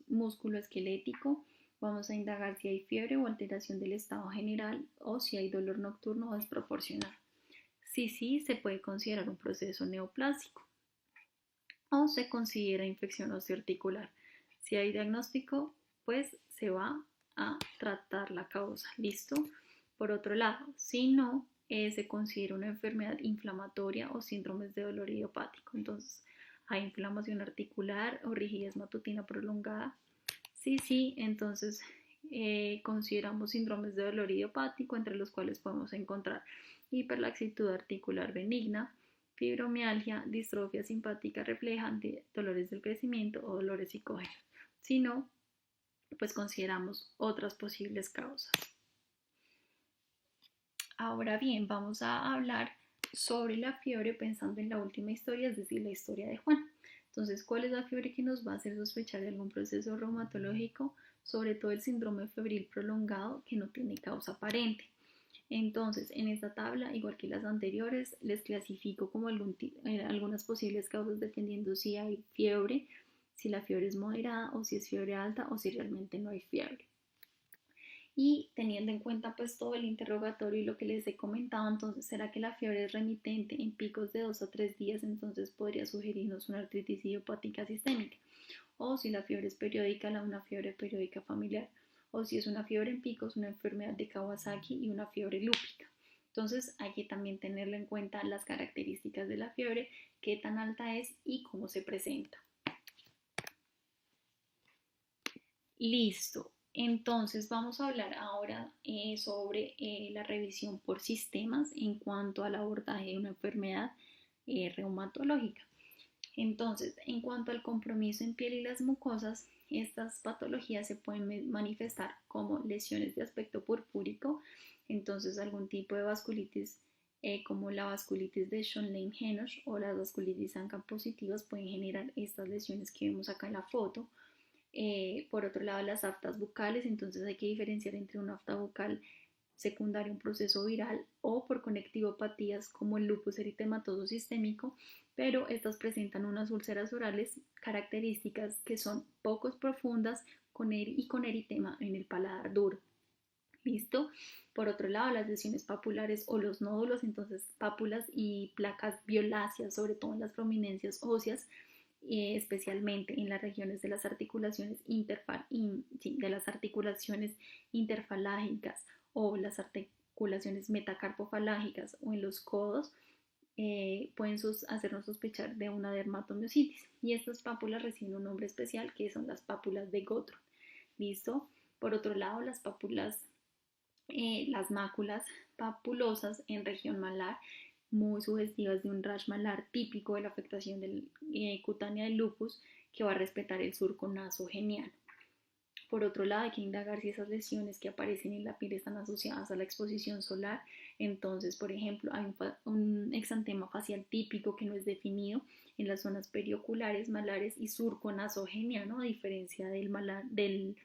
musculoesquelético, vamos a indagar si hay fiebre o alteración del estado general o si hay dolor nocturno o desproporcional. Si sí, se puede considerar un proceso neoplásico o se considera infección osteoarticular. Si hay diagnóstico, pues se va a tratar la causa. ¿Listo? Por otro lado, si no, se considera una enfermedad inflamatoria o síndromes de dolor idiopático. Entonces, hay inflamación articular o rigidez matutina prolongada. Sí, entonces consideramos síndromes de dolor idiopático, entre los cuales podemos encontrar hiperlaxitud articular benigna, fibromialgia, distrofia simpática reflejante, dolores del crecimiento o dolores psicógenos. Si no, pues consideramos otras posibles causas. Ahora bien, vamos a hablar sobre la fiebre pensando en la última historia, es decir, la historia de Juan. Entonces, ¿cuál es la fiebre que nos va a hacer sospechar de algún proceso reumatológico? Sobre todo el síndrome febril prolongado que no tiene causa aparente. Entonces, en esta tabla, igual que las anteriores, les clasifico como algunas posibles causas dependiendo si hay fiebre, si la fiebre es moderada o si es fiebre alta o si realmente no hay fiebre. Y teniendo en cuenta pues todo el interrogatorio y lo que les he comentado, entonces será que la fiebre es remitente en picos de 2 a 3 días, entonces podría sugerirnos una artritis idiopática sistémica. O si la fiebre es periódica, una fiebre periódica familiar. O si es una fiebre en picos, una enfermedad de Kawasaki y una fiebre lúpica. Entonces hay que también tenerlo en cuenta las características de la fiebre, qué tan alta es y cómo se presenta. Listo. Entonces vamos a hablar ahora sobre la revisión por sistemas en cuanto al abordaje de una enfermedad reumatológica. Entonces, en cuanto al compromiso en piel y las mucosas, estas patologías se pueden manifestar como lesiones de aspecto purpúrico, entonces algún tipo de vasculitis como la vasculitis de Schönlein-Henoch o las vasculitis ANCA positivas pueden generar estas lesiones que vemos acá en la foto. Por otro lado, las aftas bucales, entonces hay que diferenciar entre una afta bucal secundaria a un proceso viral o por conectivopatías como el lupus eritematoso sistémico, pero estas presentan unas úlceras orales características que son poco profundas y con eritema en el paladar duro. ¿Listo? Por otro lado, las lesiones papulares o los nódulos, entonces pápulas y placas violáceas, sobre todo en las prominencias óseas, especialmente en las regiones de las articulaciones, interfalágicas o las articulaciones metacarpofalágicas o en los codos, pueden hacernos sospechar de una dermatomiositis. Y estas pápulas reciben un nombre especial que son las pápulas de Gottron. ¿Listo? Por otro lado, las máculas papulosas en región malar, muy sugestivas de un rash malar típico de la afectación cutánea del lupus, que va a respetar el surco nasogeniano. Por otro lado, hay que indagar si esas lesiones que aparecen en la piel están asociadas a la exposición solar. Entonces, por ejemplo, hay un exantema facial típico que no es definido en las zonas perioculares, malares y surco nasogeniano, a diferencia del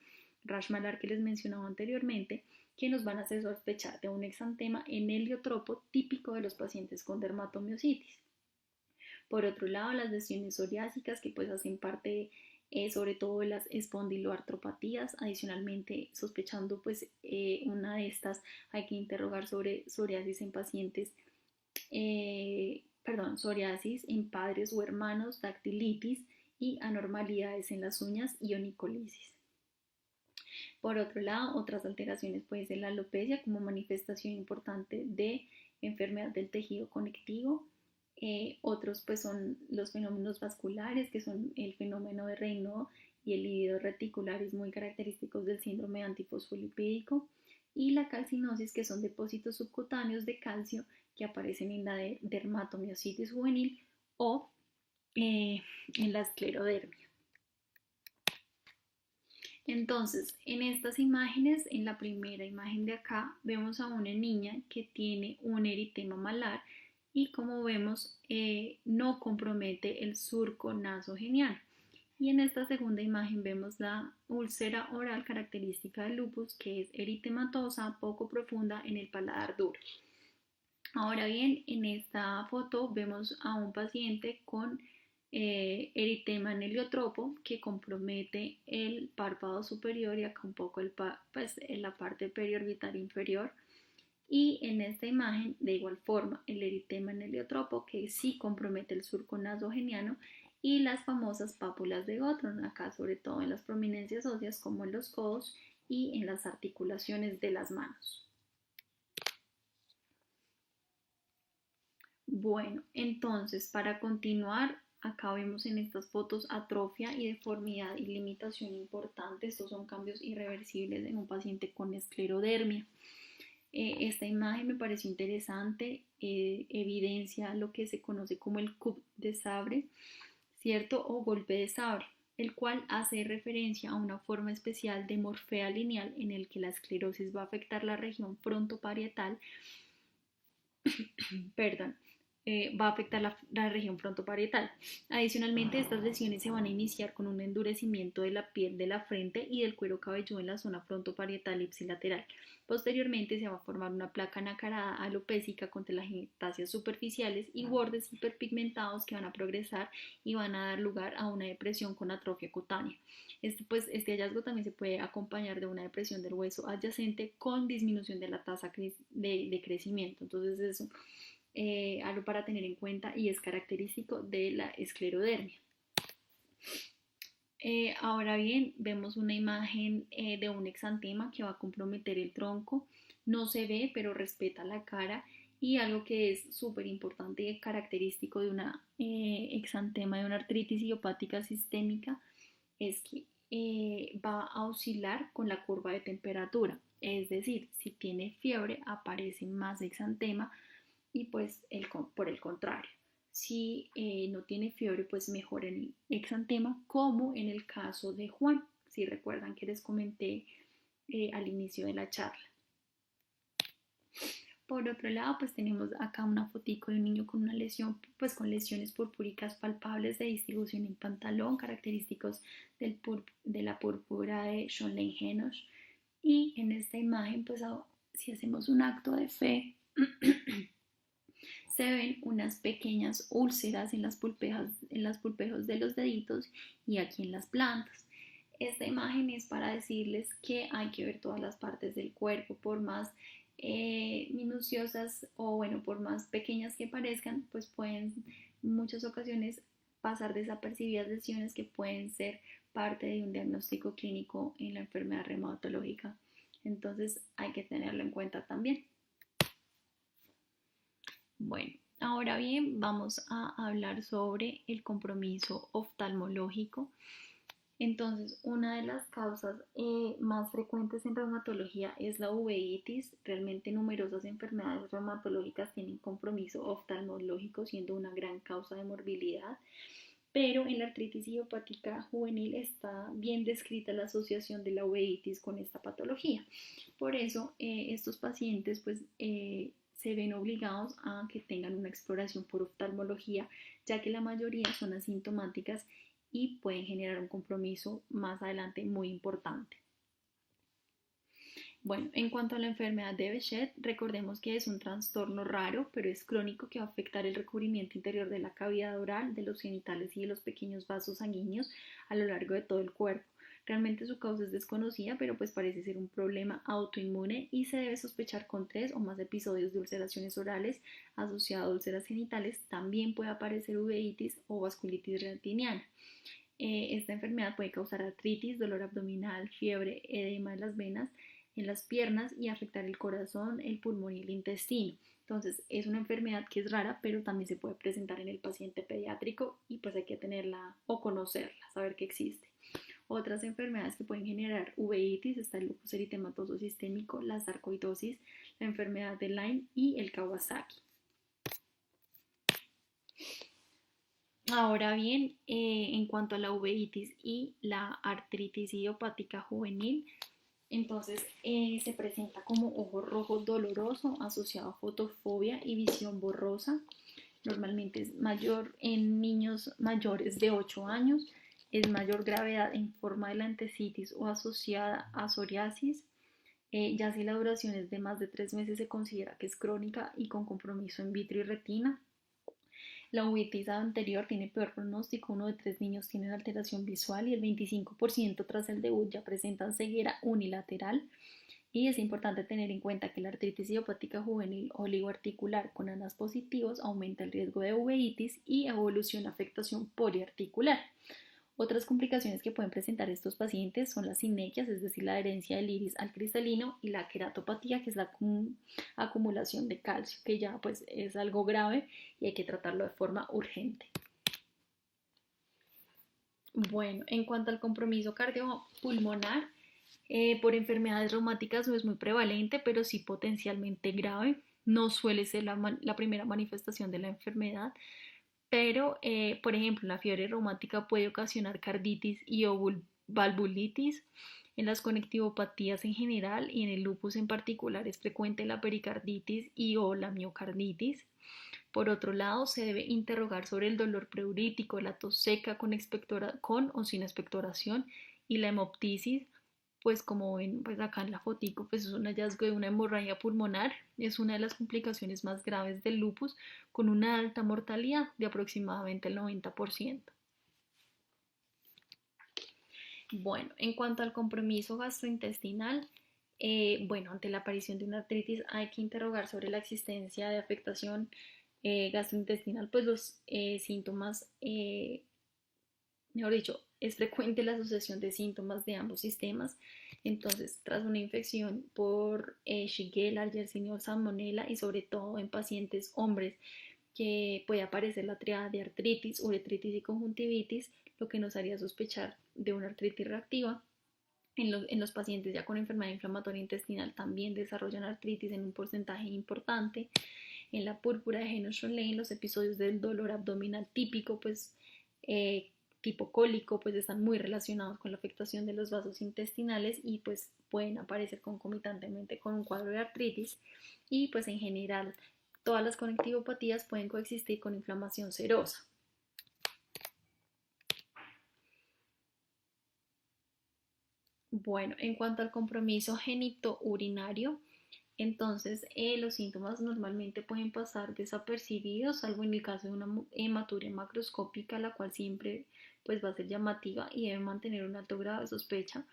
rash malar que les mencionaba anteriormente, que nos van a hacer sospechar de un exantema en heliotropo típico de los pacientes con dermatomiositis. Por otro lado, las lesiones psoriásicas que pues hacen parte sobre todo de las espondiloartropatías. Adicionalmente, sospechando pues una de estas, hay que interrogar sobre psoriasis en pacientes, psoriasis en padres o hermanos, dactilitis y anormalidades en las uñas y onicolisis. Por otro lado, otras alteraciones puede ser la alopecia como manifestación importante de enfermedad del tejido conectivo. Otros pues son los fenómenos vasculares, que son el fenómeno de Raynaud y el lívido reticularis, muy característicos del síndrome antifosfolipídico, y la calcinosis, que son depósitos subcutáneos de calcio que aparecen en la dermatomiositis juvenil o en la esclerodermia. Entonces, en estas imágenes, en la primera imagen de acá, vemos a una niña que tiene un eritema malar y como vemos no compromete el surco nasogeniano. Y en esta segunda imagen vemos la úlcera oral característica del lupus, que es eritematosa, poco profunda en el paladar duro. Ahora bien, en esta foto vemos a un paciente con eritema en heliotropo que compromete el párpado superior y acá un poco en la parte periorbital inferior. Y en esta imagen, de igual forma, el eritema en heliotropo que sí compromete el surco nasogeniano y las famosas pápulas de Gottron, acá sobre todo en las prominencias óseas como en los codos y en las articulaciones de las manos. Bueno, entonces para continuar, acá vemos en estas fotos atrofia y deformidad y limitación importante. Estos son cambios irreversibles en un paciente con esclerodermia. Esta imagen me pareció interesante, evidencia lo que se conoce como el coup de sabre, ¿cierto? O golpe de sabre, el cual hace referencia a una forma especial de morfea lineal en el que la esclerosis va a afectar la región frontoparietal, perdón, va a afectar la región frontoparietal. Adicionalmente, estas lesiones se van a iniciar con un endurecimiento de la piel de la frente y del cuero cabelludo en la zona frontoparietal ipsilateral. Posteriormente se va a formar una placa nacarada alopécica con telangiectasias superficiales y bordes hiperpigmentados que van a progresar y van a dar lugar a una depresión con atrofia cutánea. Este hallazgo también se puede acompañar de una depresión del hueso adyacente con disminución de la tasa de crecimiento. Entonces es algo para tener en cuenta y es característico de la esclerodermia. Ahora bien, vemos una imagen de un exantema que va a comprometer el tronco. No se ve, pero respeta la cara. Y algo que es súper importante y característico de una exantema de una artritis idiopática sistémica es que va a oscilar con la curva de temperatura. Es decir, si tiene fiebre aparece más exantema y pues por el contrario, si no tiene fiebre, pues mejora el exantema, como en el caso de Juan, si recuerdan que les comenté al inicio de la charla. Por otro lado, pues tenemos acá una fotico de un niño con una lesión, pues con lesiones purpúricas palpables de distribución en pantalón, característicos de la púrpura de Schoenlein-Henoch. Y en esta imagen, pues si hacemos un acto de fe, se ven unas pequeñas úlceras en las pulpejos de los deditos y aquí en las plantas. Esta imagen es para decirles que hay que ver todas las partes del cuerpo, por más minuciosas o bueno, por más pequeñas que parezcan, pues pueden en muchas ocasiones pasar desapercibidas lesiones que pueden ser parte de un diagnóstico clínico en la enfermedad reumatológica. Entonces hay que tenerlo en cuenta también. Bueno, ahora bien, vamos a hablar sobre el compromiso oftalmológico. Entonces, una de las causas más frecuentes en reumatología es la uveitis. Realmente numerosas enfermedades reumatológicas tienen compromiso oftalmológico, siendo una gran causa de morbilidad. Pero en la artritis idiopática juvenil está bien descrita la asociación de la uveitis con esta patología. Por eso, estos pacientes se ven obligados a que tengan una exploración por oftalmología, ya que la mayoría son asintomáticas y pueden generar un compromiso más adelante muy importante. Bueno, en cuanto a la enfermedad de Behçet, recordemos que es un trastorno raro, pero es crónico que va a afectar el recubrimiento interior de la cavidad oral, de los genitales y de los pequeños vasos sanguíneos a lo largo de todo el cuerpo. Realmente su causa es desconocida, pero pues parece ser un problema autoinmune y se debe sospechar con 3 o más episodios de ulceraciones orales asociadas a úlceras genitales. También puede aparecer uveitis o vasculitis retiniana. Esta enfermedad puede causar artritis, dolor abdominal, fiebre, edema en las venas, en las piernas y afectar el corazón, el pulmón y el intestino. Entonces es una enfermedad que es rara, pero también se puede presentar en el paciente pediátrico y pues hay que tenerla o conocerla, saber que existe. Otras enfermedades que pueden generar uveitis está el lupus eritematoso sistémico, la sarcoidosis, la enfermedad de Lyme y el Kawasaki. Ahora bien, en cuanto a la uveitis y la artritis idiopática juvenil, entonces se presenta como ojo rojo doloroso asociado a fotofobia y visión borrosa. Normalmente es mayor en niños mayores de 8 años. es mayor gravedad en forma de lentecitis o asociada a psoriasis. Ya si la duración es de más de 3 meses se considera que es crónica y con compromiso en vitro y retina. La uveitis anterior tiene peor pronóstico, uno de 3 niños tiene alteración visual y el 25% tras el debut ya presentan ceguera unilateral. Y es importante tener en cuenta que la artritis idiopática juvenil oligoarticular con ANAS positivos aumenta el riesgo de uveitis y evoluciona afectación poliarticular. Otras complicaciones que pueden presentar estos pacientes son las sinequias, es decir, la adherencia del iris al cristalino, y la queratopatía, que es la acumulación de calcio, que ya pues es algo grave y hay que tratarlo de forma urgente. Bueno, en cuanto al compromiso cardiopulmonar, por enfermedades reumáticas no es muy prevalente, pero sí potencialmente grave. No suele ser la primera manifestación de la enfermedad, pero por ejemplo la fiebre reumática puede ocasionar carditis y o valvulitis. En las conectivopatías en general y en el lupus en particular es frecuente la pericarditis y o la miocarditis. Por otro lado, se debe interrogar sobre el dolor preurítico, la tos seca con o sin expectoración y la hemoptisis, pues como ven pues acá en la fotico, pues es un hallazgo de una hemorragia pulmonar, es una de las complicaciones más graves del lupus con una alta mortalidad de aproximadamente el 90%. Bueno, en cuanto al compromiso gastrointestinal, bueno, ante la aparición de una artritis hay que interrogar sobre la existencia de afectación gastrointestinal, pues los síntomas, mejor dicho, es frecuente la asociación de síntomas de ambos sistemas. Entonces, tras una infección por Shigella, Yersinia o Salmonella, y sobre todo en pacientes hombres, que puede aparecer la triada de artritis, uretritis y conjuntivitis, lo que nos haría sospechar de una artritis reactiva. En los pacientes ya con enfermedad inflamatoria intestinal también desarrollan artritis en un porcentaje importante. En la púrpura de Henoch-Schönlein, los episodios del dolor abdominal típico, pues tipo cólico, pues están muy relacionados con la afectación de los vasos intestinales y pues pueden aparecer concomitantemente con un cuadro de artritis. Y pues en general todas las conectivopatías pueden coexistir con inflamación serosa. Bueno, en cuanto al compromiso genitourinario, entonces los síntomas normalmente pueden pasar desapercibidos, salvo en el caso de una hematuria macroscópica, la cual siempre pues va a ser llamativa y debe mantener un alto grado de sospecha.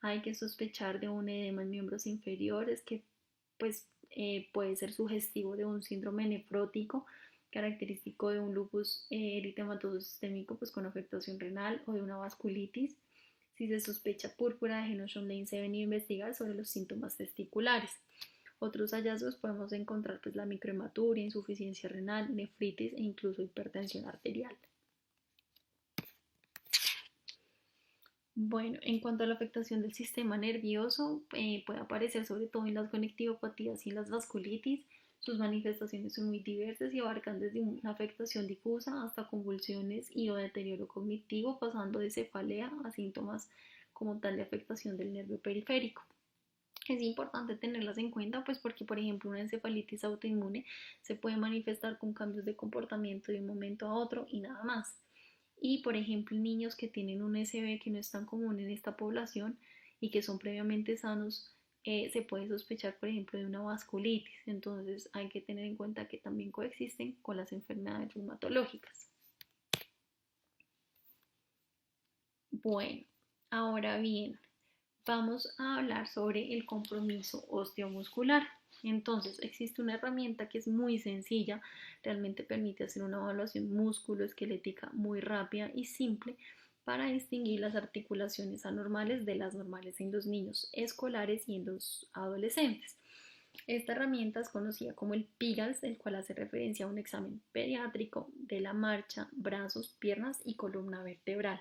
Hay que sospechar de un edema en miembros inferiores que pues puede ser sugestivo de un síndrome nefrótico característico de un lupus eritematoso sistémico pues con afectación renal o de una vasculitis. Si se sospecha púrpura de Henoch-Schönlein, se deben investigar sobre los síntomas testiculares. Otros hallazgos podemos encontrar pues la microhematuria, insuficiencia renal, nefritis e incluso hipertensión arterial. Bueno, en cuanto a la afectación del sistema nervioso, puede aparecer sobre todo en las conectivopatías y las vasculitis. Sus manifestaciones son muy diversas y abarcan desde una afectación difusa hasta convulsiones y o deterioro cognitivo, pasando de cefalea a síntomas como tal de afectación del nervio periférico. Es importante tenerlas en cuenta, pues porque por ejemplo una encefalitis autoinmune se puede manifestar con cambios de comportamiento de un momento a otro y nada más. Y por ejemplo niños que tienen un SB que no es tan común en esta población y que son previamente sanos, se puede sospechar por ejemplo de una vasculitis. Entonces hay que tener en cuenta que también coexisten con las enfermedades reumatológicas. Bueno, ahora bien, vamos a hablar sobre el compromiso osteomuscular. Entonces, existe una herramienta que es muy sencilla, realmente permite hacer una evaluación musculoesquelética muy rápida y simple para distinguir las articulaciones anormales de las normales en los niños escolares y en los adolescentes. Esta herramienta es conocida como el PIGALS, el cual hace referencia a un examen pediátrico de la marcha, brazos, piernas y columna vertebral.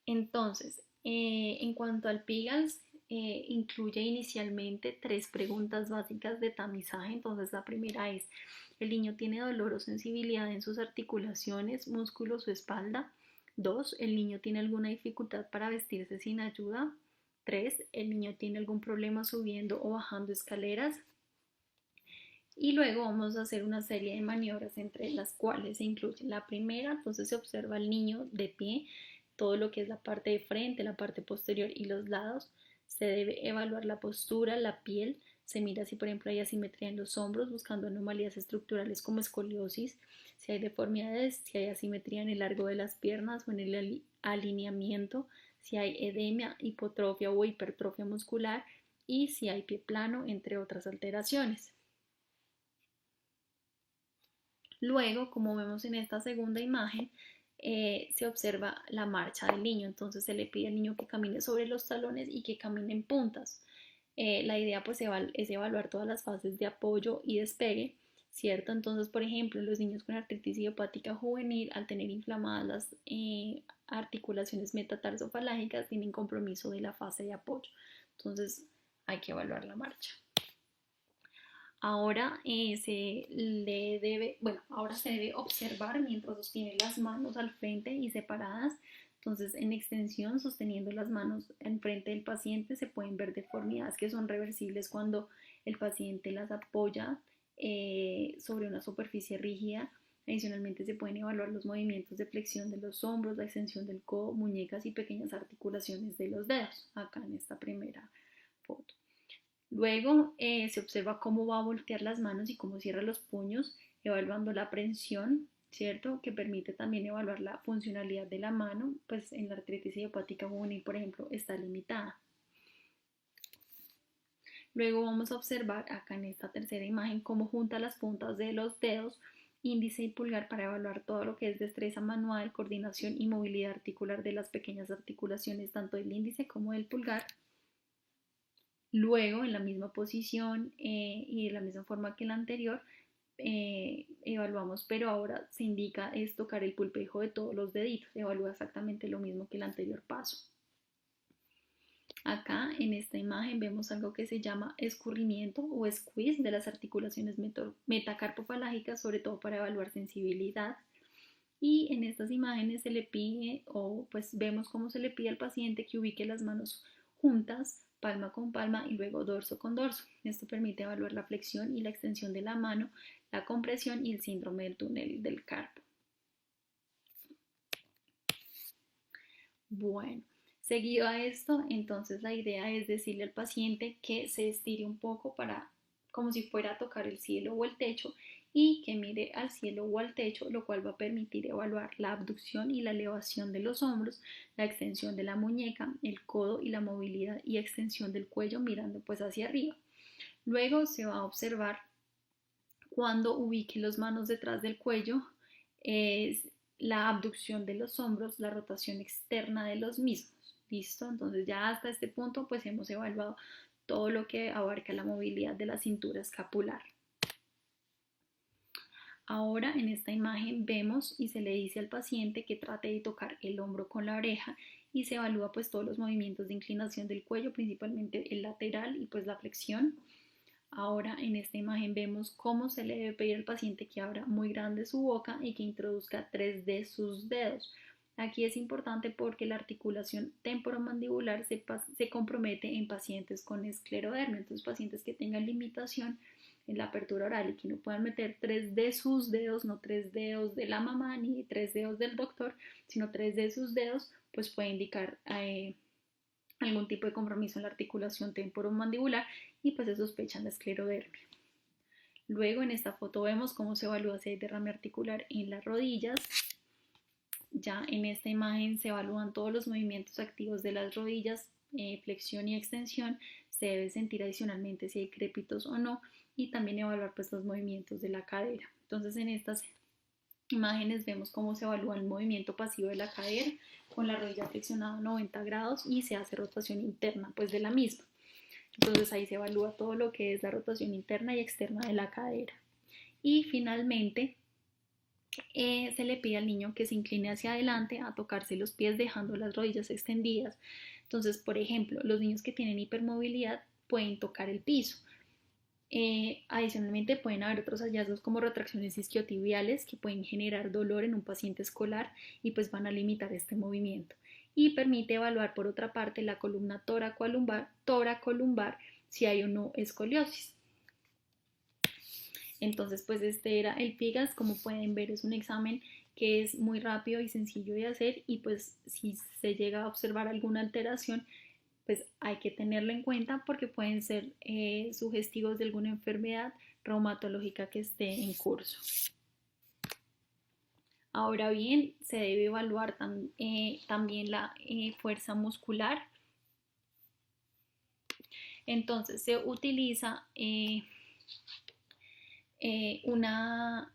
Entonces, en cuanto al PIGALS, incluye inicialmente 3 preguntas básicas de tamizaje. Entonces, la primera es, ¿el niño tiene dolor o sensibilidad en sus articulaciones, músculos o espalda? 2, ¿el niño tiene alguna dificultad para vestirse sin ayuda? 3, ¿el niño tiene algún problema subiendo o bajando escaleras? Y luego vamos a hacer una serie de maniobras entre las cuales se incluye la primera, entonces se observa al niño de pie, todo lo que es la parte de frente, la parte posterior y los lados. Se debe evaluar la postura, la piel, se mira si por ejemplo hay asimetría en los hombros, buscando anomalías estructurales como escoliosis, si hay deformidades, si hay asimetría en el largo de las piernas o en el alineamiento, si hay edema, hipotrofia o hipertrofia muscular y si hay pie plano, entre otras alteraciones. Luego, como vemos en esta segunda imagen, se observa la marcha del niño, entonces se le pide al niño que camine sobre los talones y que camine en puntas. La idea pues es evaluar todas las fases de apoyo y despegue, ¿cierto? Entonces, por ejemplo, los niños con artritis idiopática juvenil, al tener inflamadas las articulaciones metatarsofalángicas, tienen compromiso de la fase de apoyo. Entonces, hay que evaluar la marcha. Ahora ahora se debe observar mientras sostiene las manos al frente y separadas. Entonces, en extensión, sosteniendo las manos en frente del paciente, se pueden ver deformidades que son reversibles cuando el paciente las apoya sobre una superficie rígida. Adicionalmente, se pueden evaluar los movimientos de flexión de los hombros, la extensión del codo, muñecas y pequeñas articulaciones de los dedos, acá en esta primera foto. Luego se observa cómo va a voltear las manos y cómo cierra los puños, evaluando la prensión, ¿cierto? Que permite también evaluar la funcionalidad de la mano, pues en la artritis idiopática juvenil, por ejemplo, está limitada. Luego vamos a observar acá en esta tercera imagen cómo junta las puntas de los dedos índice y pulgar para evaluar todo lo que es destreza manual, coordinación y movilidad articular de las pequeñas articulaciones tanto del índice como del pulgar. Luego, en la misma posición y de la misma forma que la anterior, evaluamos, pero ahora se indica es tocar el pulpejo de todos los deditos. Evalúa exactamente lo mismo que el anterior paso. Acá en esta imagen vemos algo que se llama escurrimiento o squeeze de las articulaciones metacarpofalágicas, sobre todo para evaluar sensibilidad. Y en estas imágenes se le pide, o pues vemos cómo se le pide al paciente que ubique las manos juntas, palma con palma y luego dorso con dorso. Esto permite evaluar la flexión y la extensión de la mano, la compresión y el síndrome del túnel del carpo. Bueno, seguido a esto, entonces la idea es decirle al paciente que se estire un poco para como si fuera a tocar el cielo o el techo y que mire al cielo o al techo, lo cual va a permitir evaluar la abducción y la elevación de los hombros, la extensión de la muñeca, el codo y la movilidad y extensión del cuello mirando pues hacia arriba. Luego se va a observar cuando ubique las manos detrás del cuello, es la abducción de los hombros, la rotación externa de los mismos. ¿Listo? Entonces ya hasta este punto pues hemos evaluado todo lo que abarca la movilidad de la cintura escapular. Ahora en esta imagen vemos y se le dice al paciente que trate de tocar el hombro con la oreja y se evalúa pues todos los movimientos de inclinación del cuello, principalmente el lateral y pues la flexión. Ahora en esta imagen vemos cómo se le debe pedir al paciente que abra muy grande su boca y que introduzca 3 de sus dedos. Aquí es importante porque la articulación temporomandibular se compromete en pacientes con esclerodermia, entonces pacientes que tengan limitación en la apertura oral y que no puedan meter 3 de sus dedos, no 3 dedos de la mamá ni 3 dedos del doctor, sino 3 de sus dedos, pues puede indicar algún tipo de compromiso en la articulación temporomandibular y pues se sospechan la esclerodermia. Luego en esta foto vemos cómo se evalúa si hay derrame articular en las rodillas. Ya en esta imagen se evalúan todos los movimientos activos de las rodillas, flexión y extensión. Se debe sentir adicionalmente si hay crépitos o no y también evaluar pues los movimientos de la cadera. Entonces en estas imágenes vemos cómo se evalúa el movimiento pasivo de la cadera con la rodilla flexionada a 90 grados y se hace rotación interna pues de la misma. Entonces ahí se evalúa todo lo que es la rotación interna y externa de la cadera. Y finalmente se le pide al niño que se incline hacia adelante a tocarse los pies dejando las rodillas extendidas. Entonces, por ejemplo, los niños que tienen hipermovilidad pueden tocar el piso. Adicionalmente pueden haber otros hallazgos como retracciones isquiotibiales que pueden generar dolor en un paciente escolar y pues van a limitar este movimiento. Y permite evaluar por otra parte la columna toracolumbar si hay o no escoliosis. Entonces, pues este era el PIGAS. Como pueden ver, es un examen que es muy rápido y sencillo de hacer, y pues si se llega a observar alguna alteración, pues hay que tenerlo en cuenta porque pueden ser sugestivos de alguna enfermedad reumatológica que esté en curso. Ahora bien, se debe evaluar también la fuerza muscular. Entonces se utiliza una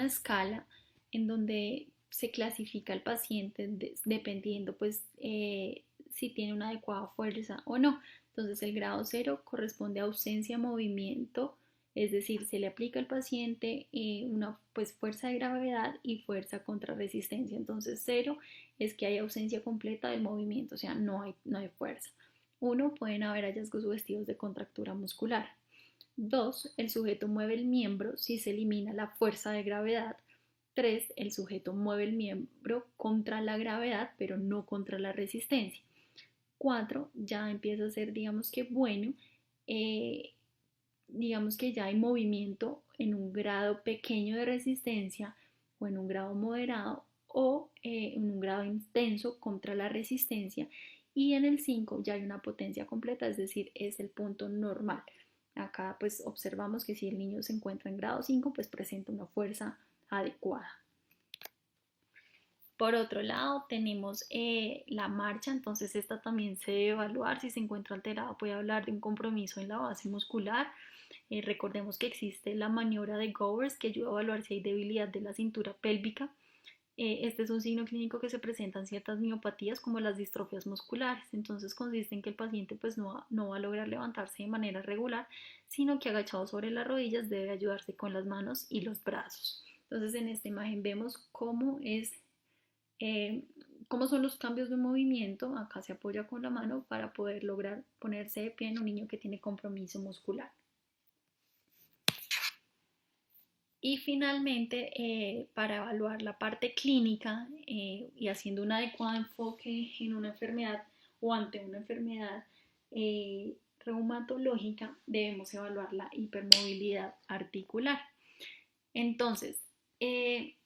escala en donde se clasifica al paciente dependiendo pues si tiene una adecuada fuerza o no. Entonces el grado 0 corresponde a ausencia de movimiento, es decir, se le aplica al paciente una pues fuerza de gravedad y fuerza contra resistencia. Entonces 0 es que hay ausencia completa del movimiento, o sea, no hay fuerza. 1, pueden haber hallazgos sugestivos de contractura muscular. 2, el sujeto mueve el miembro si se elimina la fuerza de gravedad. 3, el sujeto mueve el miembro contra la gravedad, pero no contra la resistencia. 4, ya empieza a ser, digamos que bueno, digamos que ya hay movimiento en un grado pequeño de resistencia o en un grado moderado o en un grado intenso contra la resistencia. Y en el 5 ya hay una potencia completa, es decir, es el punto normal. Acá pues observamos que si el niño se encuentra en grado 5, pues presenta una fuerza adecuada. Por otro lado, tenemos la marcha. Entonces esta también se debe evaluar. Si se encuentra alterada, puede hablar de un compromiso en la base muscular. Recordemos que existe la maniobra de Gowers, que ayuda a evaluar si hay debilidad de la cintura pélvica. Este es un signo clínico que se presenta en ciertas miopatías como las distrofias musculares. Entonces consiste en que el paciente pues no va a lograr levantarse de manera regular, sino que agachado sobre las rodillas debe ayudarse con las manos y los brazos. Entonces en esta imagen vemos eh, cómo son los cambios de movimiento. Acá se apoya con la mano para poder lograr ponerse de pie en un niño que tiene compromiso muscular. Y finalmente, para evaluar la parte clínica y haciendo un adecuado enfoque en una enfermedad o ante una enfermedad reumatológica, debemos evaluar la hipermovilidad articular. Entonces, se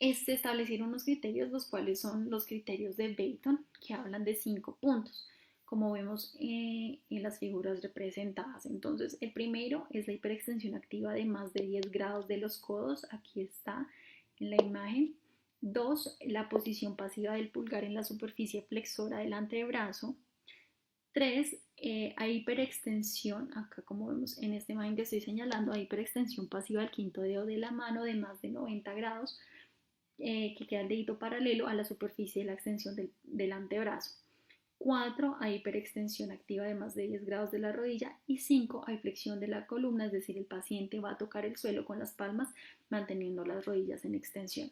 establecieron unos criterios, los cuales son los criterios de Beighton, que hablan de 5 puntos, como vemos en las figuras representadas. Entonces, el primero es la hiperextensión activa de más de 10 grados de los codos. Aquí está en la imagen. 2, la posición pasiva del pulgar en la superficie flexora del antebrazo. 3, hay hiperextensión, acá como vemos en esta imagen que estoy señalando, hay hiperextensión pasiva del quinto dedo de la mano de más de 90 grados, que queda el dedito paralelo a la superficie de la extensión del antebrazo. 4, hay hiperextensión activa de más de 10 grados de la rodilla. Y 5, hay flexión de la columna, es decir, el paciente va a tocar el suelo con las palmas manteniendo las rodillas en extensión.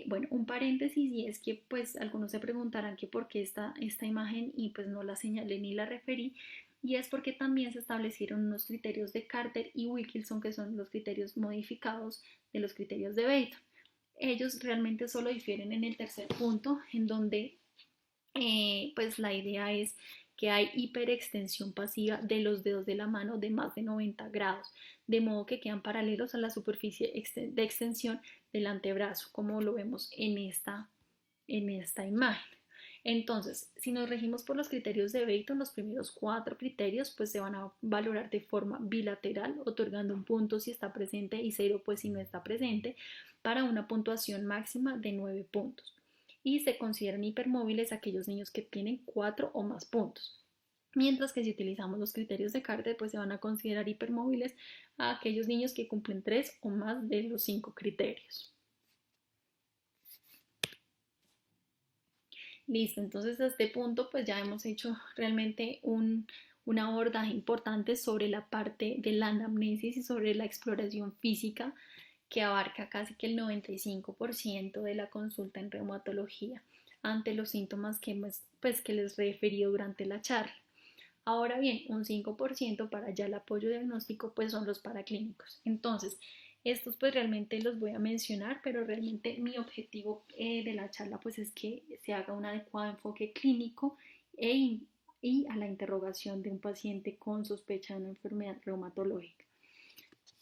Bueno, un paréntesis, y es que pues algunos se preguntarán que por qué esta imagen y pues no la señalé ni la referí, y es porque también se establecieron unos criterios de Carter y Wilkinson, que son los criterios modificados de los criterios de Beighton. Ellos realmente solo difieren en el tercer punto, en donde pues la idea es que hay hiperextensión pasiva de los dedos de la mano de más de 90 grados, de modo que quedan paralelos a la superficie de extensión del antebrazo, como lo vemos en esta imagen. Entonces, si nos regimos por los criterios de Beighton, los primeros 4 criterios pues se van a valorar de forma bilateral, otorgando un punto si está presente y 0 pues si no está presente, para una puntuación máxima de 9 puntos. Y se consideran hipermóviles aquellos niños que tienen 4 o más puntos. Mientras que si utilizamos los criterios de Carter, pues se van a considerar hipermóviles a aquellos niños que cumplen 3 o más de los 5 criterios. Listo, entonces a este punto pues ya hemos hecho realmente un abordaje importante sobre la parte de la anamnesis y sobre la exploración física, que abarca casi que el 95% de la consulta en reumatología ante los síntomas que les referí durante la charla. Ahora bien, un 5% para ya el apoyo diagnóstico pues son los paraclínicos. Entonces, estos pues realmente los voy a mencionar, pero realmente mi objetivo de la charla pues es que se haga un adecuado enfoque clínico y a la interrogación de un paciente con sospecha de una enfermedad reumatológica.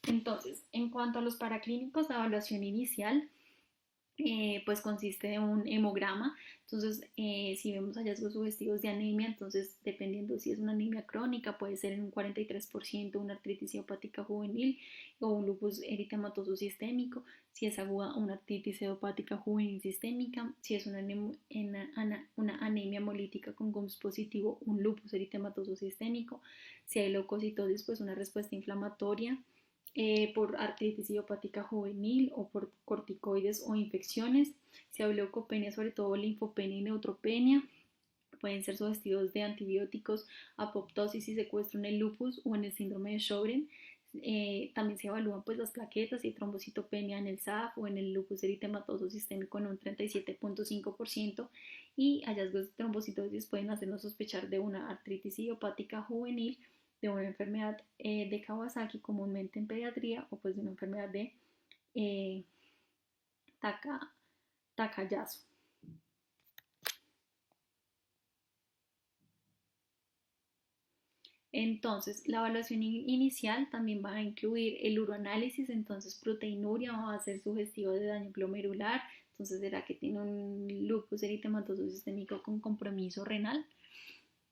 Entonces, en cuanto a los paraclínicos, la evaluación inicial pues consiste de un hemograma. Entonces, si vemos hallazgos sugestivos de anemia, entonces dependiendo si es una anemia crónica, puede ser en un 43% una artritis idiopática juvenil o un lupus eritematoso sistémico. Si es aguda, una artritis idiopática juvenil sistémica. Si es una anemia hemolítica con GUMS positivo, un lupus eritematoso sistémico. Si hay leucocitosis, pues una respuesta inflamatoria por artritis idiopática juvenil o por corticoides o infecciones. Si hay leucopenia, sobre todo linfopenia y neutropenia, pueden ser sugestivos de antibióticos, apoptosis y secuestro en el lupus o en el síndrome de Sjögren. También se evalúan pues las plaquetas y trombocitopenia en el SAF o en el lupus eritematoso sistémico en un 37.5% y hallazgos de trombocitosis pueden hacernos sospechar de una artritis idiopática juvenil, de una enfermedad de Kawasaki comúnmente en pediatría o pues de una enfermedad de eh, Takayasu. Entonces, la evaluación inicial también va a incluir el uroanálisis, entonces proteinuria va a ser sugestivo de daño glomerular, entonces será que tiene un lupus eritematoso sistémico con compromiso renal.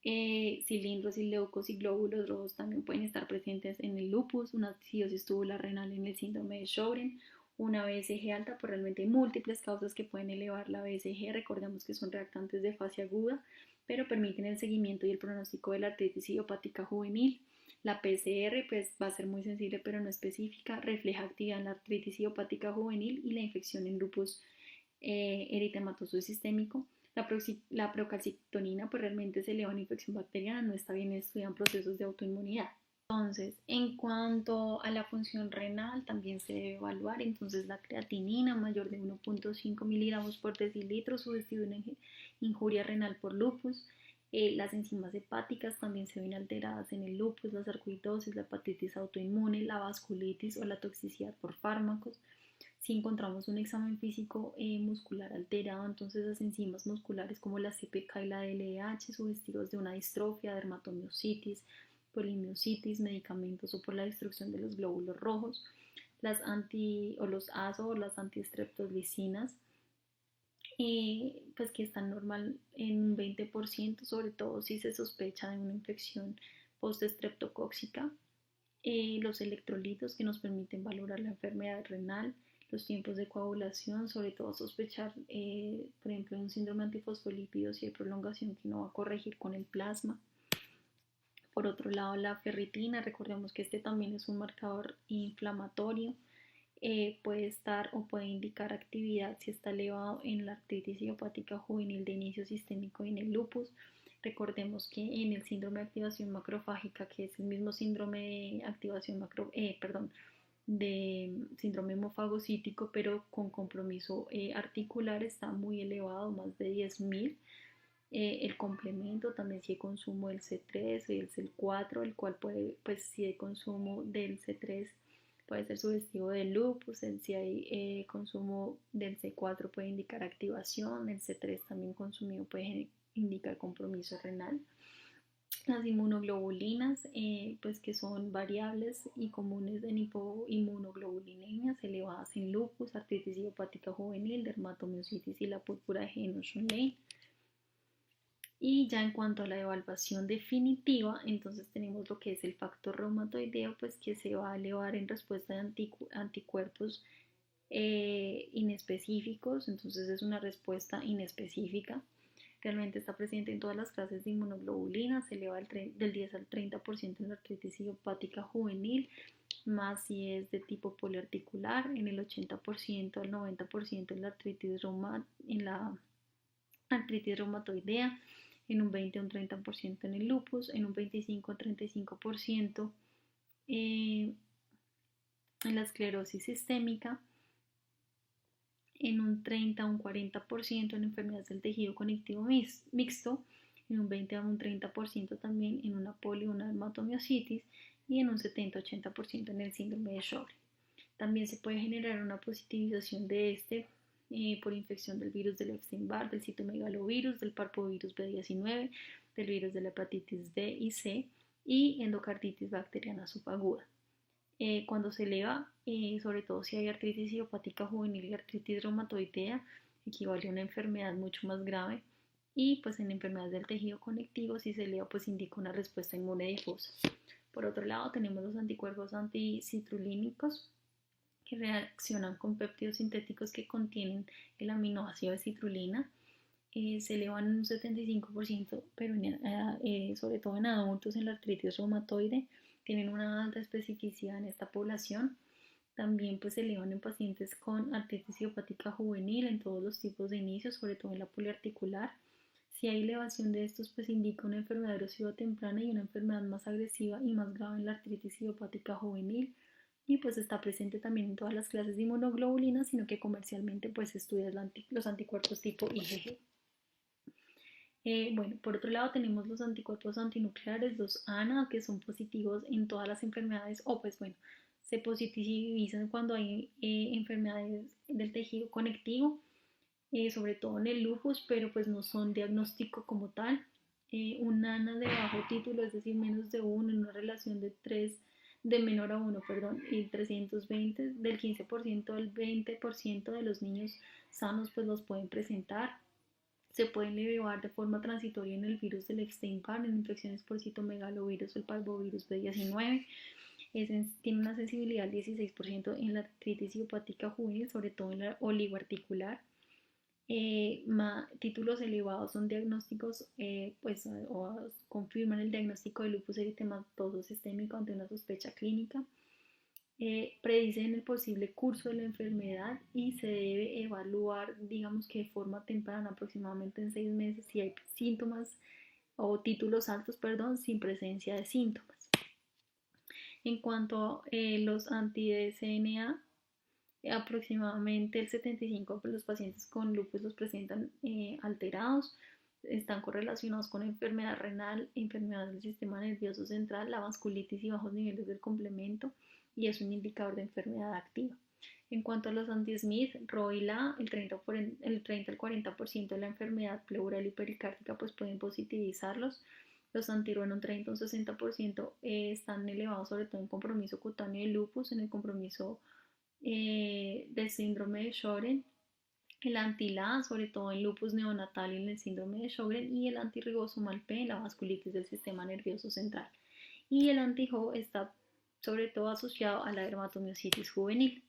Cilindros y leucos y glóbulos rojos también pueden estar presentes en el lupus, una acidosis tubular renal en el síndrome de Sjögren, una BSG alta, pues realmente hay múltiples causas que pueden elevar la BSG, recordemos que son reactantes de fase aguda, pero permiten el seguimiento y el pronóstico de la artritis idiopática juvenil. La PCR pues, va a ser muy sensible pero no específica, refleja actividad en la artritis idiopática juvenil y la infección en lupus eritematoso sistémico. La procalcitonina pues realmente se eleva en infección bacteriana, no está bien estudiada en procesos de autoinmunidad. Entonces, en cuanto a la función renal, también se debe evaluar entonces la creatinina mayor de 1.5 miligramos por decilitro, sugestivo de una injuria renal por lupus. Las enzimas hepáticas también se ven alteradas en el lupus, la sarcoidosis, la hepatitis autoinmune, la vasculitis o la toxicidad por fármacos. Si encontramos un examen físico muscular alterado, entonces las enzimas musculares como la CPK y la LDH, sugestivos de una distrofia, dermatomiositis, polimiositis, medicamentos o por la destrucción de los glóbulos rojos, los ASO o las antiestreptolicinas, pues que están normal en un 20%, sobre todo si se sospecha de una infección postestreptocóxica. Los electrolitos que nos permiten valorar la enfermedad renal, los tiempos de coagulación, sobre todo sospechar, por ejemplo, un síndrome antifosfolípido si hay prolongación que no va a corregir con el plasma. Por otro lado, la ferritina, recordemos que este también es un marcador inflamatorio, puede estar o puede indicar actividad si está elevado en la artritis idiopática juvenil de inicio sistémico y en el lupus. Recordemos que en el síndrome de activación macrofágica, que es el mismo síndrome de activación de síndrome hemofagocítico, pero con compromiso articular, está muy elevado, más de 10.000. El complemento también si hay consumo del C3 y del C4, el cual puede, pues si hay consumo del C3 puede ser sugestivo del lupus, si hay consumo del C4 puede indicar activación, el C3 también consumido puede indicar compromiso renal. Las inmunoglobulinas, pues que son variables y comunes en hipoinmunoglobuliniemias elevadas en lupus, artritis idiopática juvenil, dermatomiositis y la púrpura de Henoch-Schönlein. Y ya en cuanto a la evaluación definitiva, entonces tenemos lo que es el factor reumatoideo, pues que se va a elevar en respuesta de anticuerpos inespecíficos, entonces es una respuesta inespecífica. Realmente está presente en todas las clases de inmunoglobulinas, se eleva del 10 al 30% en la artritis idiopática juvenil, más si es de tipo poliarticular, en el 80% al 90% en la artritis reumatoidea, en un 20 a un 30% en el lupus, en un 25 a 35% en la esclerosis sistémica, en un 30 a un 40% en enfermedades del tejido conectivo mixto, en un 20 a un 30% también en una polio, una dermatomiositis y en un 70-80% en el síndrome de Sjögren. También se puede generar una positivización de este por infección del virus del Epstein-Barr, del citomegalovirus, del parvovirus B19, del virus de la hepatitis D y C y endocarditis bacteriana subaguda. Cuando se eleva, sobre todo si hay artritis idiopática juvenil y artritis reumatoidea, equivale a una enfermedad mucho más grave. Y pues en enfermedades del tejido conectivo, si se eleva, pues indica una respuesta inmune difusa. Por otro lado, tenemos los anticuerpos anticitrulínicos, que reaccionan con péptidos sintéticos que contienen el aminoácido de citrulina. Se elevan un 75%, pero sobre todo en adultos en la artritis reumatoide, tienen una alta especificidad en esta población. También pues se elevan en pacientes con artritis idiopática juvenil en todos los tipos de inicios, sobre todo en la poliarticular. Si hay elevación de estos, pues indica una enfermedad erosiva temprana y una enfermedad más agresiva y más grave en la artritis idiopática juvenil. Y pues está presente también en todas las clases de inmunoglobulinas, sino que comercialmente pues estudia los anticuerpos tipo IgG. Bueno, por otro lado tenemos los anticuerpos antinucleares, los ANA, que son positivos en todas las enfermedades, o pues bueno, se positivizan cuando hay enfermedades del tejido conectivo, sobre todo en el lupus, pero pues no son diagnóstico como tal. Un ANA de bajo título, es decir, menos de 1 en una relación de 3, de menor a 1, perdón, y 320, del 15% al 20% de los niños sanos pues los pueden presentar. Se pueden elevar de forma transitoria en el virus del Epstein-Barr, en infecciones por citomegalovirus o el parvovirus B19. Tiene una sensibilidad del 16% en la artritis idiopática juvenil, sobre todo en la oligoarticular. Títulos elevados son diagnósticos, pues, o confirman el diagnóstico de lupus eritematoso sistémico ante una sospecha clínica. Predicen el posible curso de la enfermedad y se debe evaluar, digamos que de forma temprana, aproximadamente en 6 meses, si hay síntomas o títulos altos, perdón, sin presencia de síntomas. En cuanto a los anti-DCNA, aproximadamente el 75% de los pacientes con lupus los presentan alterados, están correlacionados con enfermedad renal, enfermedad del sistema nervioso central, la vasculitis y bajos niveles del complemento, y es un indicador de enfermedad activa. En cuanto a los anti-Smith, Roy y La, el 30 al 40% de la enfermedad pleural y pericárdica pues pueden positivizarlos. Los antirueno un 30 o un 60% están elevados sobre todo en compromiso cutáneo de lupus, en el compromiso del síndrome de Sjögren, el anti-LA, sobre todo en lupus neonatal y en el síndrome de Sjögren, y el antirribosomal P en la vasculitis del sistema nervioso central. Y el anti-JO está sobre todo asociado a la dermatomiositis juvenil.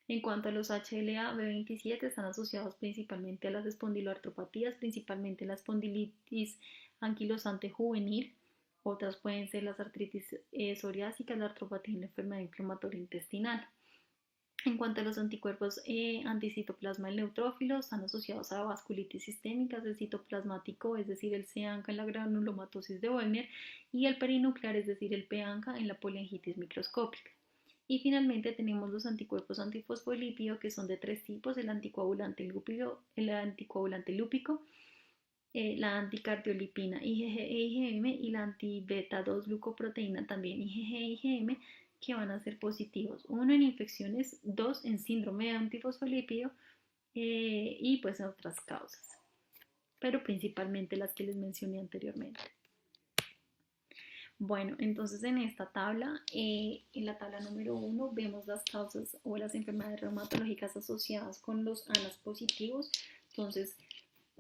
En cuanto a los HLA-B27, están asociados principalmente a las espondiloartropatías, principalmente la espondilitis anquilosante juvenil. Otras pueden ser las artritis psoriásicas, la artropatía y la enfermedad inflamatoria intestinal. En cuanto a los anticuerpos anticitoplasma del neutrófilo, están asociados a vasculitis sistémicas, el citoplasmático, es decir, el C-ANCA en la granulomatosis de Wagner, y el perinuclear, es decir, el P-ANCA en la poliangitis microscópica. Y finalmente tenemos los anticuerpos antifosfolípido, que son de 3 tipos: el anticoagulante lúpico, la anticardiolipina IgG e IgM y la anti-beta 2 glucoproteína también IgG e IgM, que van a ser positivos, 1 en infecciones, 2 en síndrome de antifosfolípido y pues otras causas, pero principalmente las que les mencioné anteriormente. Bueno, entonces en esta tabla, en la tabla número 1, vemos las causas o las enfermedades reumatológicas asociadas con los ANAs positivos. Entonces,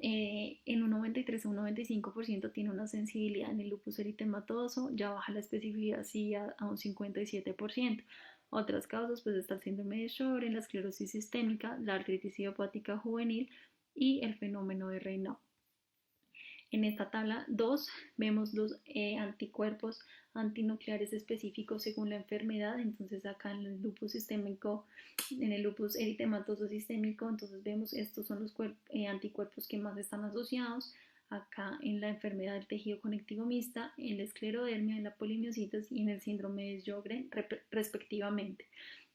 en un 93 o un 95% tiene una sensibilidad en el lupus eritematoso, ya baja la especificidad sí a un 57%. Otras causas, pues está el síndrome de Sjögren, la esclerosis sistémica, la artritis idiopática juvenil y el fenómeno de Raynaud. En esta tabla 2 vemos los anticuerpos antinucleares específicos según la enfermedad. Entonces acá en el lupus sistémico, en el lupus eritematoso sistémico, entonces vemos estos son los anticuerpos que más están asociados. Acá en la enfermedad del tejido conectivo mixta, en la esclerodermia, en la polimiositis y en el síndrome de Sjögren respectivamente.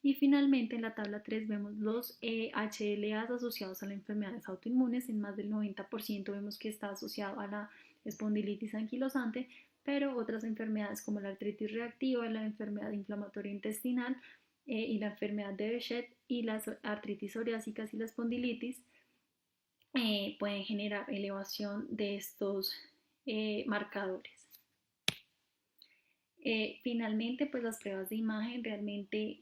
Y finalmente en la tabla 3 vemos los HLAs asociados a las enfermedades autoinmunes. En más del 90% vemos que está asociado a la espondilitis anquilosante, pero otras enfermedades como la artritis reactiva, la enfermedad inflamatoria intestinal y la enfermedad de Behçet y las artritis psoriásicas y la espondilitis pueden generar elevación de estos marcadores. Finalmente, pues las pruebas de imagen realmente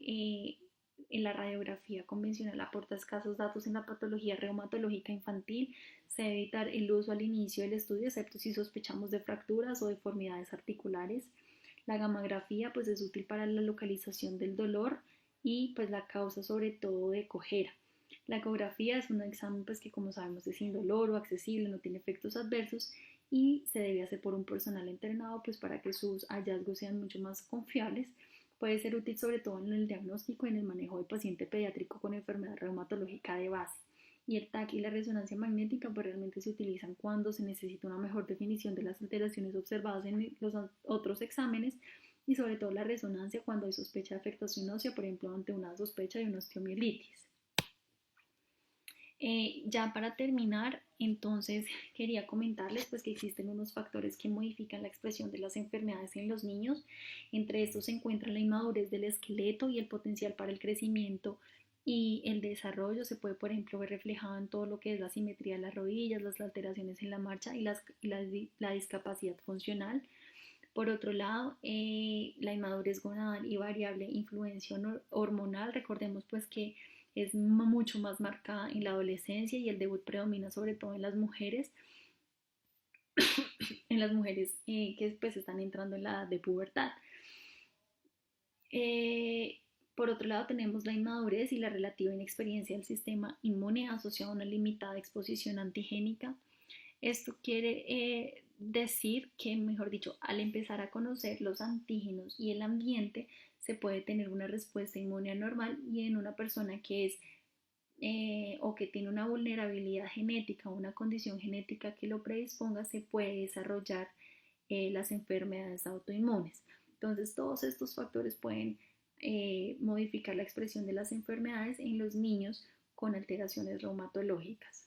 en la radiografía convencional aporta escasos datos en la patología reumatológica infantil. Se debe evitar el uso al inicio del estudio, excepto si sospechamos de fracturas o deformidades articulares. La gammagrafía pues es útil para la localización del dolor y pues la causa sobre todo de cojera. La ecografía es un examen pues que como sabemos es indoloro, accesible, no tiene efectos adversos y se debe hacer por un personal entrenado pues para que sus hallazgos sean mucho más confiables. Puede ser útil sobre todo en el diagnóstico y en el manejo del paciente pediátrico con enfermedad reumatológica de base. Y el TAC y la resonancia magnética pues realmente se utilizan cuando se necesita una mejor definición de las alteraciones observadas en los otros exámenes y sobre todo la resonancia cuando hay sospecha de afectación ósea, por ejemplo ante una sospecha de una osteomielitis. Ya para terminar, entonces quería comentarles pues que existen unos factores que modifican la expresión de las enfermedades en los niños. Entre estos se encuentra la inmadurez del esqueleto y el potencial para el crecimiento y el desarrollo. Se puede, por ejemplo, ver reflejado en todo lo que es la simetría de las rodillas, las alteraciones en la marcha y la discapacidad funcional. Por otro lado, la inmadurez gonadal y variable influencia hormonal, recordemos pues que es mucho más marcada en la adolescencia y el debut predomina sobre todo en las mujeres que pues están entrando en la edad de pubertad. Eh, por otro lado, tenemos la inmadurez y la relativa inexperiencia del sistema inmune asociada a una limitada exposición antigénica. Esto quiere decir que, mejor dicho, al empezar a conocer los antígenos y el ambiente, se puede tener una respuesta inmune anormal y en una persona que es o que tiene una vulnerabilidad genética o una condición genética que lo predisponga, se puede desarrollar las enfermedades autoinmunes. Entonces, todos estos factores pueden modificar la expresión de las enfermedades en los niños con alteraciones reumatológicas.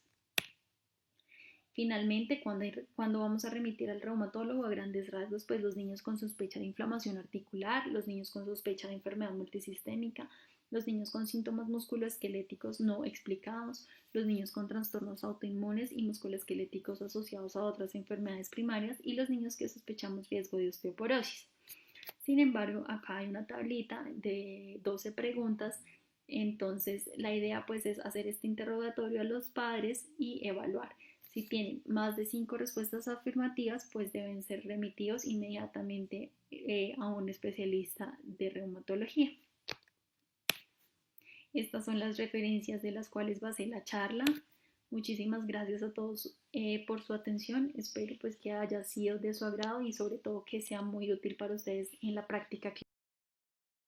Finalmente, cuando vamos a remitir al reumatólogo a grandes rasgos, pues los niños con sospecha de inflamación articular, los niños con sospecha de enfermedad multisistémica, los niños con síntomas musculoesqueléticos no explicados, los niños con trastornos autoinmunes y musculoesqueléticos asociados a otras enfermedades primarias y los niños que sospechamos riesgo de osteoporosis. Sin embargo, acá hay una tablita de 12 preguntas, entonces la idea pues es hacer este interrogatorio a los padres y evaluar. Si tienen más de 5 respuestas afirmativas, pues deben ser remitidos inmediatamente a un especialista de reumatología. Estas son las referencias de las cuales basé la charla. Muchísimas gracias a todos por su atención. Espero pues que haya sido de su agrado y sobre todo que sea muy útil para ustedes en la práctica.